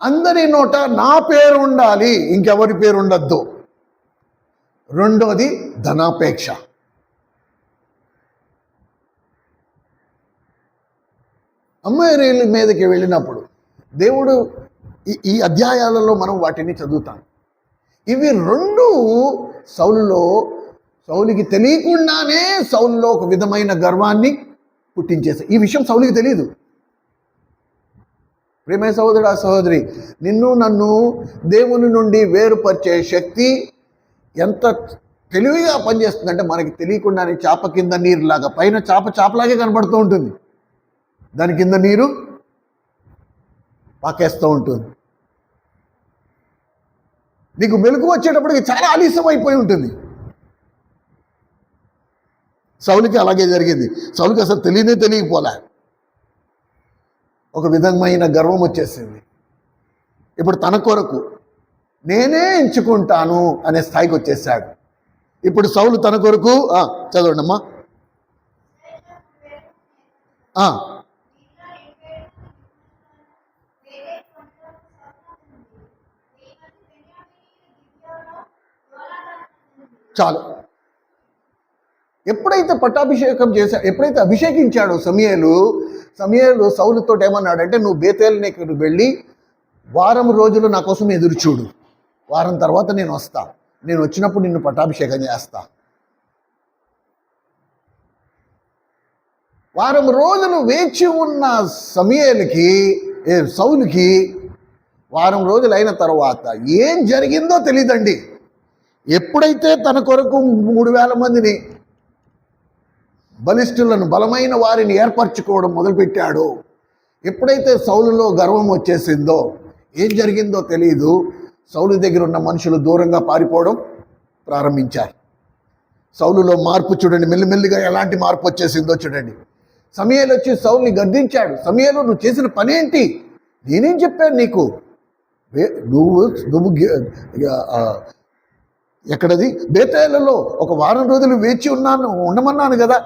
అందరి నోట నా పేరు ఉండాలి, ఇంకెవరి పేరు ఉండద్దు. రెండోది ధనాపేక్ష. అమ్మోరీయుల మీదకి వెళ్ళినప్పుడు దేవుడు ఈ అధ్యాయాలలో మనం వాటిని చదువుతాం. ఇవి రెండు సౌలుకి తెలియకుండానే సౌలులో ఒక విధమైన గర్వాన్ని పుట్టించేస్తాయి. ఈ విషయం సౌలుకి తెలియదు. ప్రియమైన సహోదరుడు, సహోదరి, నిన్ను నన్ను దేవుని నుండి వేరుపరిచే శక్తి ఎంత తెలివిగా పనిచేస్తుందంటే మనకి తెలియకుండానే చాప కింద నీరులాగా, పైన చాపలాగే కనబడుతూ ఉంటుంది, దాని కింద నీరు పాకేస్తూ ఉంటుంది. నీకు మెలకు వచ్చేటప్పటికి చాలా ఆలస్యం అయిపోయి ఉంటుంది. సౌలుకి అలాగే జరిగింది. సౌలుకి అసలు తెలియకపోలే, ఒక విధమైన గర్వం వచ్చేసింది. ఇప్పుడు తన కొరకు నేనే ఎంచుకుంటాను అనే స్థాయికి వచ్చేసాడు. ఇప్పుడు సౌలు తన కొరకు చదవండి అమ్మా. చాలు. ఎప్పుడైతే పట్టాభిషేకం చేశా, ఎప్పుడైతే అభిషేకించాడో సమూయేలు సౌలుతో ఏమన్నాడంటే, నువ్వు బేతేలుకి వెళ్ళి వారం రోజులు నా కోసం ఎదురు చూడు, వారం తర్వాత నేను వస్తా, నేను వచ్చినప్పుడు నిన్ను పట్టాభిషేకం చేస్తా. వారం రోజులు వేచి ఉన్న సౌలుకి వారం రోజులు అయిన తర్వాత ఏం జరిగిందో తెలియదండి. ఎప్పుడైతే తన కొరకు 3000 మందిని బలిష్ఠులను, బలమైన వారిని ఏర్పరచుకోవడం మొదలుపెట్టాడో, ఎప్పుడైతే సౌలులో గర్వం వచ్చేసిందో ఏం జరిగిందో తెలియదు. సౌలు దగ్గర ఉన్న మనుషులు దూరంగా పారిపోవడం ప్రారంభించారు. సౌలులో మార్పు చూడండి, మెల్లిమెల్లిగా ఎలాంటి మార్పు వచ్చేసిందో చూడండి. సమూయేలు వచ్చి సౌలుని గద్దించాడు. సమూయేలు, నువ్వు చేసిన పనేంటి? నేనేం చెప్పాను నీకు? నువ్వు ఎక్కడది? బేతేలులో ఒక వారం రోజులు వేచి ఉండమన్నాను కదా,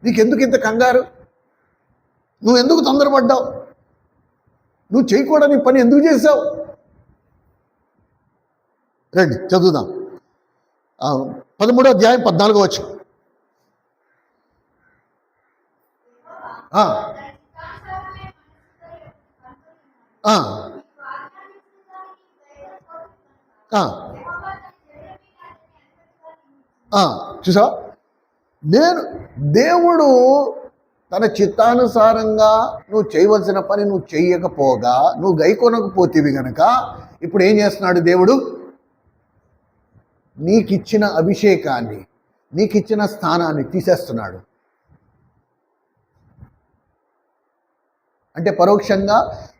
నీకెందుకు ఇంత కంగారు? నువ్వు ఎందుకు తొందరపడ్డావు? నువ్వు చేయకూడని పని ఎందుకు చేశావు? రండి చదువుదాం. 13వ అధ్యాయం 14వ వచనం. చూసా, దేవుడు తన చిత్తానుసారంగా నువ్వు చేయవలసిన పని నువ్వు చెయ్యకపోగా, నువ్వు గైకొనకపోతేవి గనక ఇప్పుడు ఏం చేస్తున్నాడు దేవుడు? నీకిచ్చిన అభిషేకాన్ని, నీకిచ్చిన స్థానాన్ని తీసేస్తున్నాడు. అంటే పరోక్షంగా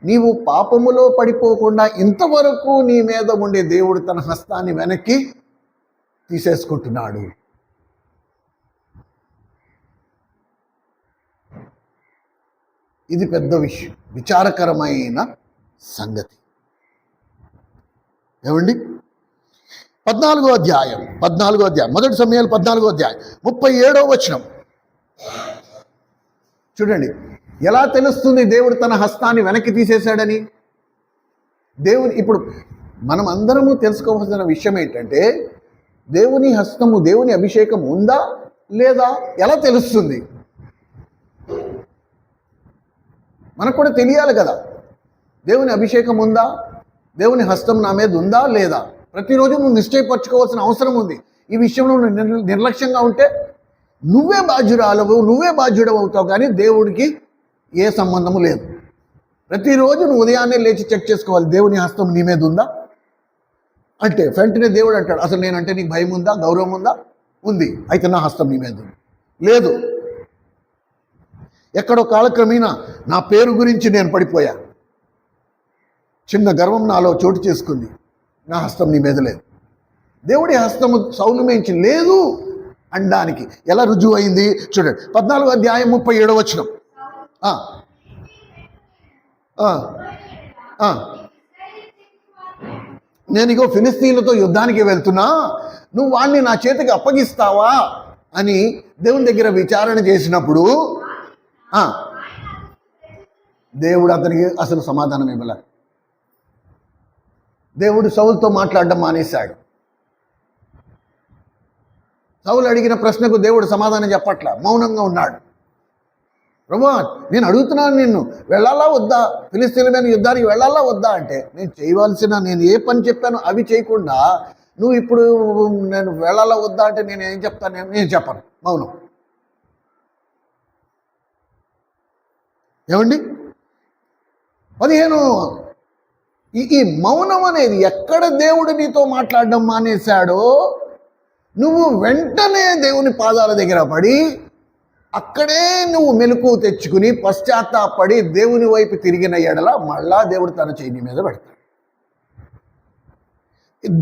నీవు పాపములో పడిపోకుండా ఇంతవరకు నీ మీద ఉండే దేవుడు తన హస్తాన్ని వెనక్కి తీసేసుకుంటున్నాడు. ఇది పెద్ద విషయం, విచారకరమైన సంగతి. ఏమండి? 14వ అధ్యాయం 1 సమూయేలు 14వ అధ్యాయం 37వ వచనం చూడండి. ఎలా తెలుస్తుంది దేవుడు తన హస్తాన్ని వెనక్కి తీసేశాడని? ఇప్పుడు మనం అందరము తెలుసుకోవాల్సిన విషయం ఏంటంటే, దేవుని హస్తము, దేవుని అభిషేకం ఉందా లేదా ఎలా తెలుస్తుంది? మనకు కూడా తెలియాలి కదా. దేవుని అభిషేకం ఉందా, దేవుని హస్తం నా మీద ఉందా లేదా? ప్రతిరోజు నువ్వు నిశ్చయపరచుకోవాల్సిన అవసరం ఉంది. ఈ విషయంలో నువ్వు నిర్లక్ష్యంగా ఉంటే నువ్వే బాధ్యుడవు అవుతావు, కానీ దేవుడికి ఏ సంబంధము లేదు. ప్రతిరోజు నువ్వు ఉదయాన్నే లేచి చెక్ చేసుకోవాలి, దేవుని హస్తం నీ మీద ఉందా అంటే. వెంటనే దేవుడు అంటాడు, అసలు నేనంటే నీకు భయం ఉందా, గౌరవం ఉందా? ఉంది, అయితే నా హస్తం నీ మీద ఉంది. లేదు, ఎక్కడో కాలక్రమేణా నా పేరు గురించి నేను పడిపోయా, చిన్న గర్వం నాలో చోటు చేసుకుంది, నా హస్తం నీ మీద లేదు. దేవుడి హస్తము సౌలు మించి లేదు అనడానికి ఎలా రుజువు అయింది చూడండి. 14వ అధ్యాయం 37వ వచనం. నేను ఇగో ఫిలిస్తీన్లతో యుద్ధానికి వెళ్తున్నా, నువ్వు వాణ్ణి నా చేతికి అప్పగిస్తావా అని దేవుని దగ్గర విచారణ చేసినప్పుడు దేవుడు అతనికి అసలు సమాధానం ఇవ్వలే. దేవుడు సౌలుతో మాట్లాడడం మానేశాడు. సౌలు అడిగిన ప్రశ్నకు దేవుడు సమాధానం చెప్పట్లా, మౌనంగా ఉన్నాడు. ప్రభువా నేను అడుగుతున్నాను నిన్ను, వెళ్ళాలా వద్దా, ఫిలిస్తీన్ల మీద యుద్ధానికి వెళ్ళాలా వద్దా అంటే, నేను ఏ పని చెప్పానో అవి చేయకుండా నువ్వు ఇప్పుడు నేను వెళ్ళాలా వద్దా అంటే నేను ఏం చెప్తాను? నేను చెప్పను, మౌనం. ఏమండి 15 ఈ మౌనం అనేది ఎక్కడ దేవుడు నీతో మాట్లాడడం మానేశాడో నువ్వు వెంటనే దేవుని పాదాల దగ్గర పడి అక్కడే నువ్వు మెలకువ తెచ్చుకుని పశ్చాత్తాపడి దేవుని వైపు తిరిగిన ఎడల మళ్ళా దేవుడు తన చేయి మీద పెడతాడు.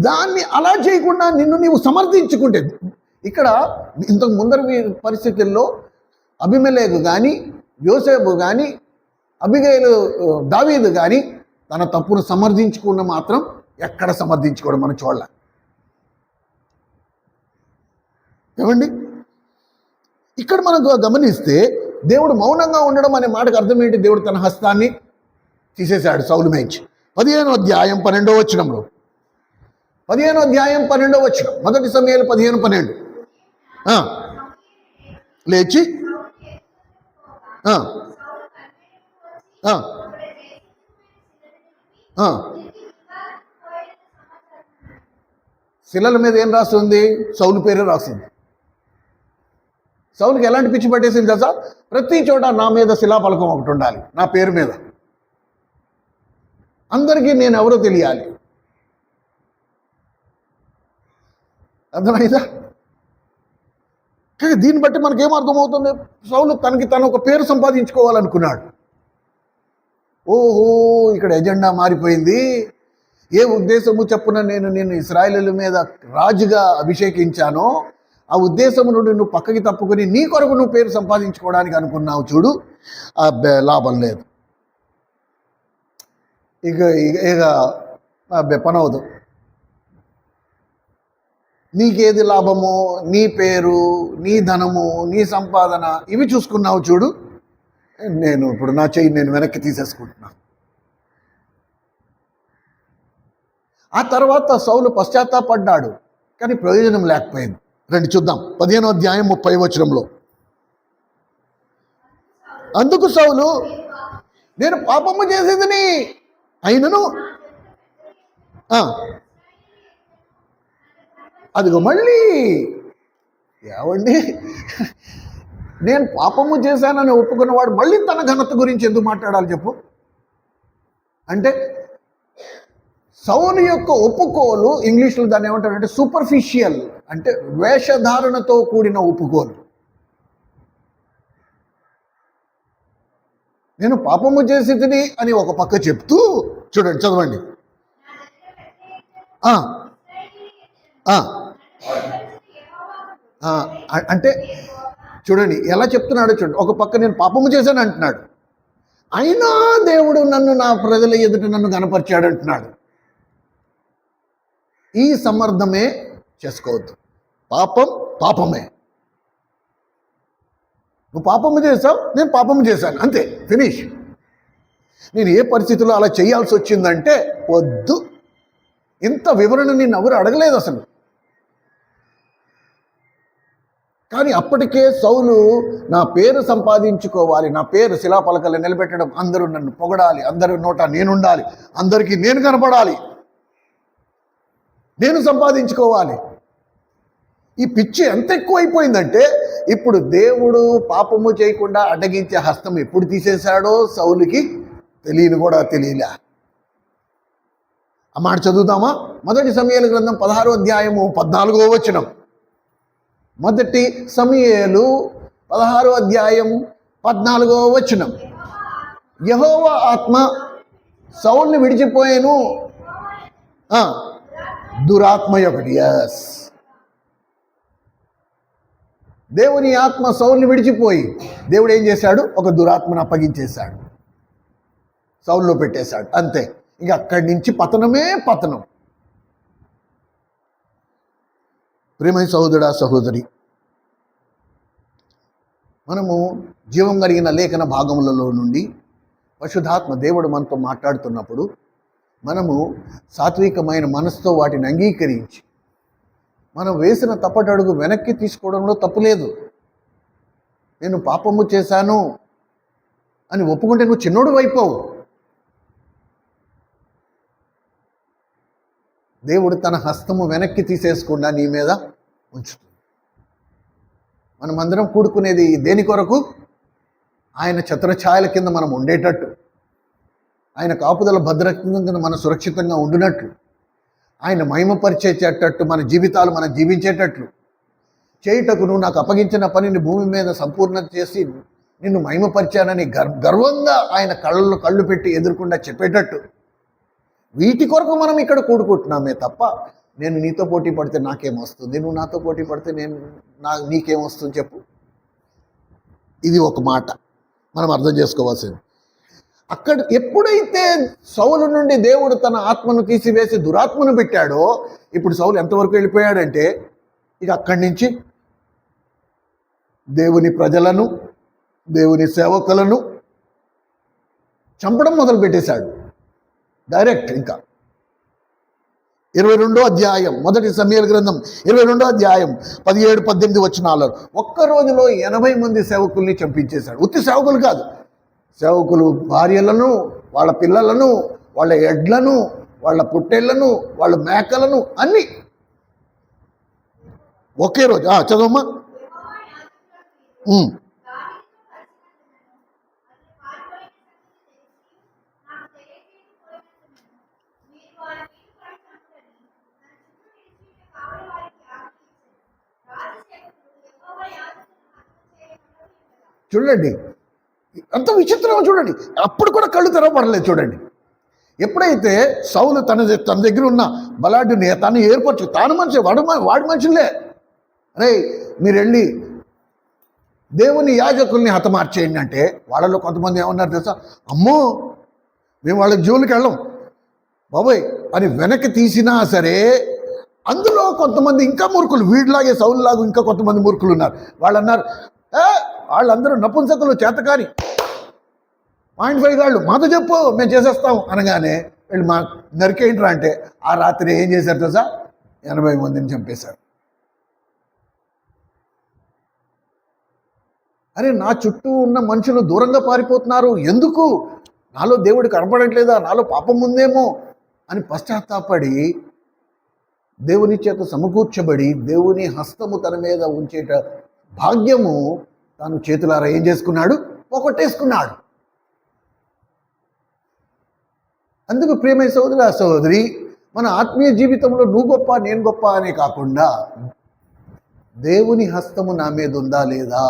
దాన్ని అలా చేయకుండా నిన్ను నీవు సమర్థించుకుంటే, ఇక్కడ ఇంతకు ముందర పరిస్థితుల్లో అబీమెలెకు కానీ, యోసేపు కానీ, అబిగయలు, దావీదు కానీ తన తప్పును సమర్థించుకున్న మాత్రం ఎక్కడ సమర్థించుకోవడం మనం చూడాలి. ఏమండి ఇక్కడ మనం గమనిస్తే దేవుడు మౌనంగా ఉండడం అనే మాటకు అర్థం ఏంటి? దేవుడు తన హస్తాన్ని తీసేశాడు సౌలు మేంచి. 15వ అధ్యాయం 12వ వచనంలో, 15వ అధ్యాయం 12వ వచనం, 1 సమూయేలు 15:12. లేచి శిలల మీద ఏం రాస్తుంది? సౌలు పేరే రాస్తుంది. సౌలుకి ఎలాంటి పిచ్చి పట్టేసింది తెలుసా? ప్రతి చోట నా మీద శిలాఫలకం ఒకటి ఉండాలి, నా పేరు మీద, అందరికీ నేను ఎవరో తెలియాలి. అర్థమైందా? కానీ దీన్ని బట్టి మనకేం అర్థమవుతుంది? సౌలు తనకి తను ఒక పేరు సంపాదించుకోవాలనుకున్నాడు. ఓహో, ఇక్కడ ఎజెండా మారిపోయింది. ఏ ఉద్దేశము చెప్పున నేను ఇశ్రాయేలీయుల మీద రాజుగా అభిషేకించానో ఆ ఉద్దేశము నుండి నువ్వు పక్కకి తప్పుకొని నీ కొరకు నువ్వు పేరు సంపాదించుకోవడానికి అనుకున్నావు చూడు, లాభం లేదు. ఇక పనవదు. నీకేది లాభము? నీ పేరు, నీ ధనము, నీ సంపాదన ఇవి చూసుకున్నావు చూడు, నేను ఇప్పుడు నా చెయ్యి నేను వెనక్కి తీసేసుకుంటున్నాను. ఆ తర్వాత సౌలు పశ్చాత్తాపడ్డాడు, కానీ ప్రయోజనం లేకపోయింది. రండి చూద్దాం 15వ అధ్యాయం 30వ వచనంలో. అందుకు సౌలు, నేను పాపము చేసేదని అయినను, అదిగో మళ్ళీ ఏమండి, నేను పాపము చేశానని ఒప్పుకున్నవాడు మళ్ళీ తన ఘనత గురించి ఎందుకు మాట్లాడాలి చెప్పు? అంటే సౌలు యొక్క ఒప్పుకోలు, ఇంగ్లీష్లో దాన్ని ఏమంటారంటే సూపర్ఫిషియల్, అంటే వేషధారణతో కూడిన ఒప్పుకోలు. నేను పాపము చేసేది అని ఒక పక్క చెప్తూ, చూడండి చదవండి. అంటే చూడండి ఎలా చెప్తున్నాడు చూడండి. ఒక పక్క నేను పాపము చేశాను అంటున్నాడు, అయినా దేవుడు నన్ను నా ప్రజల ఎదుట నన్ను గణపరిచాడు అంటున్నాడు. ఈ సమర్థమే చేసుకోవద్దు. పాపం పాపమే. నువ్వు పాపము చేసావు, నేను పాపము చేశాను, అంతే, ఫినిష్. నేను ఏ పరిస్థితుల్లో అలా చేయాల్సి వచ్చిందంటే వద్దు. ఇంత వివరణ నేను ఎవరు అడగలేదు అసలు. కానీ అప్పటికే సౌలు నా పేరు సంపాదించుకోవాలి, నా పేరు శిలాపలకలు నిలబెట్టడం, అందరూ నన్ను పొగడాలి, అందరూ నోట నేనుండాలి, అందరికీ నేను కనపడాలి, నేను సంపాదించుకోవాలి. ఈ పిచ్చి ఎంత ఎక్కువైపోయిందంటే ఇప్పుడు దేవుడు పాపము చేయకుండా అడ్డగించే హస్తం ఎప్పుడు తీసేశాడో సౌలుకి తెలియని కూడా తెలియలే. ఆ మాట చదువుతామా? 1 సమూయేలు గ్రంథం 16వ అధ్యాయము 14వ వచనం. 1 సమూయేలు 16వ అధ్యాయం 14వ వచనం. యెహోవా ఆత్మ సౌలుని విడిచిపోయాను. దురాత్మ ఒకటి. ఎస్, దేవుని ఆత్మ సౌలుని విడిచిపోయి దేవుడు ఏం చేశాడు? ఒక దురాత్మను అప్పగించేశాడు, సౌలులో పెట్టేశాడు, అంతే. ఇక అక్కడి నుంచి పతనమే పతనం. ప్రియమైన సహోదరుడా, సహోదరి, మనము జీవం కలిగిన లేఖన భాగములలో నుండి పరిశుద్ధాత్మ దేవుడు మనతో మాట్లాడుతున్నప్పుడు మనము సాత్వికమైన మనసుతో వాటిని అంగీకరించి మనం వేసిన తప్పటడుగు వెనక్కి తీసుకోవడంలో తప్పులేదు. నేను పాపము చేశాను, అని ఒప్పుకుంటే నువ్వు చిన్నోడు అయిపోవు. దేవుడు తన హస్తము వెనక్కి తీసేసుకుండా నీ మీద ఉంచుతుంది. మనమందరం కూడుకునేది దేని కొరకు? ఆయన ఛత్రఛాయల కింద మనం ఉండేటట్టు, ఆయన కాపుదల భద్రత కింద మనం సురక్షితంగా ఉండినట్లు, ఆయన మహిమపరిచేటట్టు మన జీవితాలు మనం జీవించేటట్లు చేయుటకు నువ్వు నాకు అప్పగించిన పనిని భూమి మీద సంపూర్ణ చేసి నిన్ను మహిమపరిచానని గర్వంగా ఆయన కళ్ళు పెట్టి ఎదుర్కొండా చెప్పేటట్టు వీటి కొరకు మనం ఇక్కడ కూడుకుంటున్నామే తప్ప నేను నీతో పోటీ పడితే నాకేమొస్తుంది, నువ్వు నాతో పోటీ పడితే నీకేమొస్తుంది చెప్పు. ఇది ఒక మాట మనం అర్థం చేసుకోవాల్సింది. అక్కడ ఎప్పుడైతే సౌలు నుండి దేవుడు తన ఆత్మను తీసివేసి దురాత్మను పెట్టాడో, ఇప్పుడు సౌలు ఎంతవరకు వెళ్ళిపోయాడంటే ఇక అక్కడి నుంచి దేవుని ప్రజలను, దేవుని సేవకులను చంపడం మొదలు పెట్టేశాడు డైరెక్ట్. ఇంకా 22వ అధ్యాయం, మొదటి సమూయేలు గ్రంథం 22వ అధ్యాయం 17-18 వచనాలు. ఒక్క రోజులో 80 మంది సేవకుల్ని చంపించేశాడు. ఉత్తి సేవకులు కాదు, సేవకులు భార్యలను, వాళ్ళ పిల్లలను, వాళ్ళ ఎడ్లను, వాళ్ళ పుట్టెళ్లను, వాళ్ళ మేకలను అన్ని ఒకే రోజు. చదవమ్మా. చూడండి అంత విచిత్రం. చూడండి అప్పుడు కూడా కళ్ళు తెరవబడలేదు. చూడండి ఎప్పుడైతే సౌలు తన దగ్గర ఉన్న బలాఢ్యుని తను ఏర్పరచు, తాను మనిషి, వాడి మనుషులే, అరే మీరు వెళ్ళి దేవుని యాజకుల్ని హతమార్చేయండి అంటే వాళ్ళలో కొంతమంది ఏమన్నారు తెలుసా? అమ్మో మేము వాళ్ళ జోలికి వెళ్ళం బాబోయ్ అని వెనక్కి తీసినా సరే అందులో కొంతమంది ఇంకా మూర్ఖులు, వీడిలాగే సౌలులాగా ఇంకా కొంతమంది మూర్ఖులు ఉన్నారు. వాళ్ళు అన్నారు, వాళ్ళందరూ నపుంసకులు, చేతకాని, 0.5 గాళ్ళు, మాతో చెప్పు మేము చేసేస్తాం అనగానే వీళ్ళు మా నరికేంట్రా అంటే ఆ రాత్రి ఏం చేశారు తెలుసా? 80 మందిని చంపేశారు. అరే నా చుట్టూ ఉన్న మనుషులు దూరంగా పారిపోతున్నారు, ఎందుకు? నాలో దేవుడికి కనపడట్లేదా, నాలో పాపం ఉందేమో అని పశ్చాత్తాపడి దేవుని చేత సమకూర్చబడి దేవుని హస్తము తన మీద ఉంచేట భాగ్యము తాను చేతులారా ఏం చేసుకున్నాడు? పోగొట్టేసుకున్నాడు. అందుకు ప్రియమైన సోదర సోదరి, మన ఆత్మీయ జీవితంలో నువ్వు గొప్ప నేను గొప్ప అనే కాకుండా దేవుని హస్తము నా మీద ఉందా లేదా,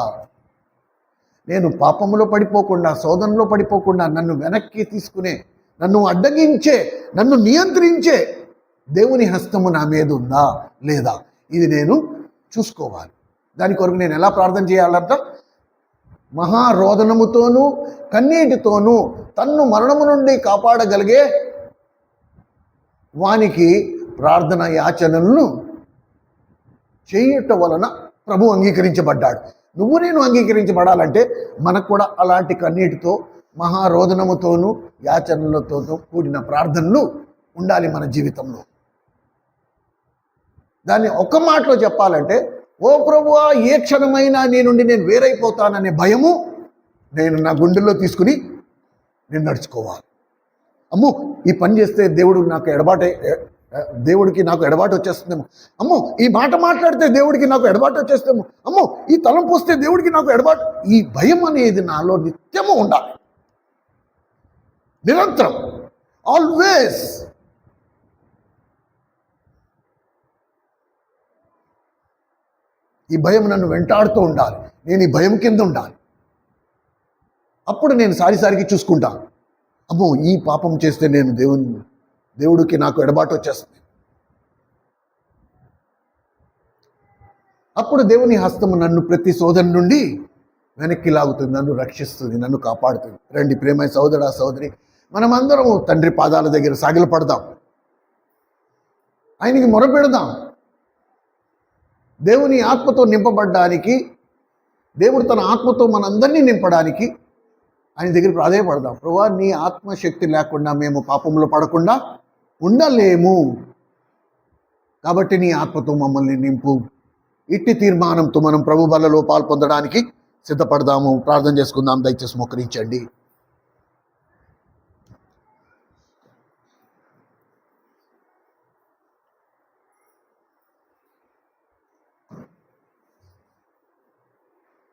నేను పాపములో పడిపోకుండా, శోధనలో పడిపోకుండా నన్ను వెనక్కి తీసుకునే, నన్ను అడ్డగించే, నన్ను నియంత్రించే దేవుని హస్తము నా మీద ఉందా లేదా, ఇది నేను చూసుకోవాలి. దాని కొరకు నేను ఎలా ప్రార్థన చేయాలంట? మహారోదనముతోనూ కన్నీటితోనూ తన్ను మరణము నుండి కాపాడగలిగే వానికి ప్రార్థన యాచనలను చేయటం వలన ప్రభు అంగీకరించబడ్డాడు. నువ్వు నేను అంగీకరించబడాలంటే మనకు కూడా అలాంటి కన్నీటితో, మహారోదనముతోనూ యాచనలతోనూ కూడిన ప్రార్థనలు ఉండాలి మన జీవితంలో. దాన్ని ఒక్క మాటలో చెప్పాలంటే, ఓ ప్రభువా ఏ క్షణమైనా నీ నుండి నేను వేరైపోతాననే భయము నేను నా గుండెల్లో తీసుకుని నేను నడుచుకోవాలి. అమ్మో ఈ పని చేస్తే దేవుడికి నాకు ఎడబాటు వచ్చేస్తుందేమో, అమ్మో ఈ మాట మాట్లాడితే దేవుడికి నాకు ఎడబాటు వచ్చేస్తేమో, అమ్మో ఈ తలంపు వస్తే దేవుడికి నాకు ఎడబాటు. ఈ భయం అనేది నాలో నిత్యము ఉండాలి, నిరంతరం, ఆల్వేస్. ఈ భయం నన్ను వెంటాడుతూ ఉండాలి, నేను ఈ భయం కింద ఉండాలి. అప్పుడు నేను సారిసారికి చూసుకుంటాను, అమ్మో ఈ పాపం చేస్తే నేను దేవుడికి నాకు ఎడబాటు వచ్చేస్తుంది. అప్పుడు దేవుని హస్తము నన్ను ప్రతి శోధన నుండి వెనక్కి లాగుతుంది, నన్ను రక్షిస్తుంది, నన్ను కాపాడుతుంది. రండి ప్రేమ సోదరా సోదరి, మనమందరం తండ్రి పాదాల దగ్గర సాగిలపడదాం, ఆయనకి మొరపెడదాం. దేవుని ఆత్మతో నింపబడ్డానికి, దేవుడు తన ఆత్మతో మనందరినీ నింపడానికి ఆయన దగ్గర ప్రాధేయపడదాం. ప్రభువా నీ ఆత్మశక్తి లేకుండా మేము పాపంలో పడకుండా ఉండలేము, కాబట్టి నీ ఆత్మతో మమ్మల్ని నింపు. ఇట్టి తీర్మానంతో మనం ప్రభు బలలో పాల్పొందడానికి సిద్ధపడదాము. ప్రార్థన చేసుకుందాం. దయచేసి మోకరించండి.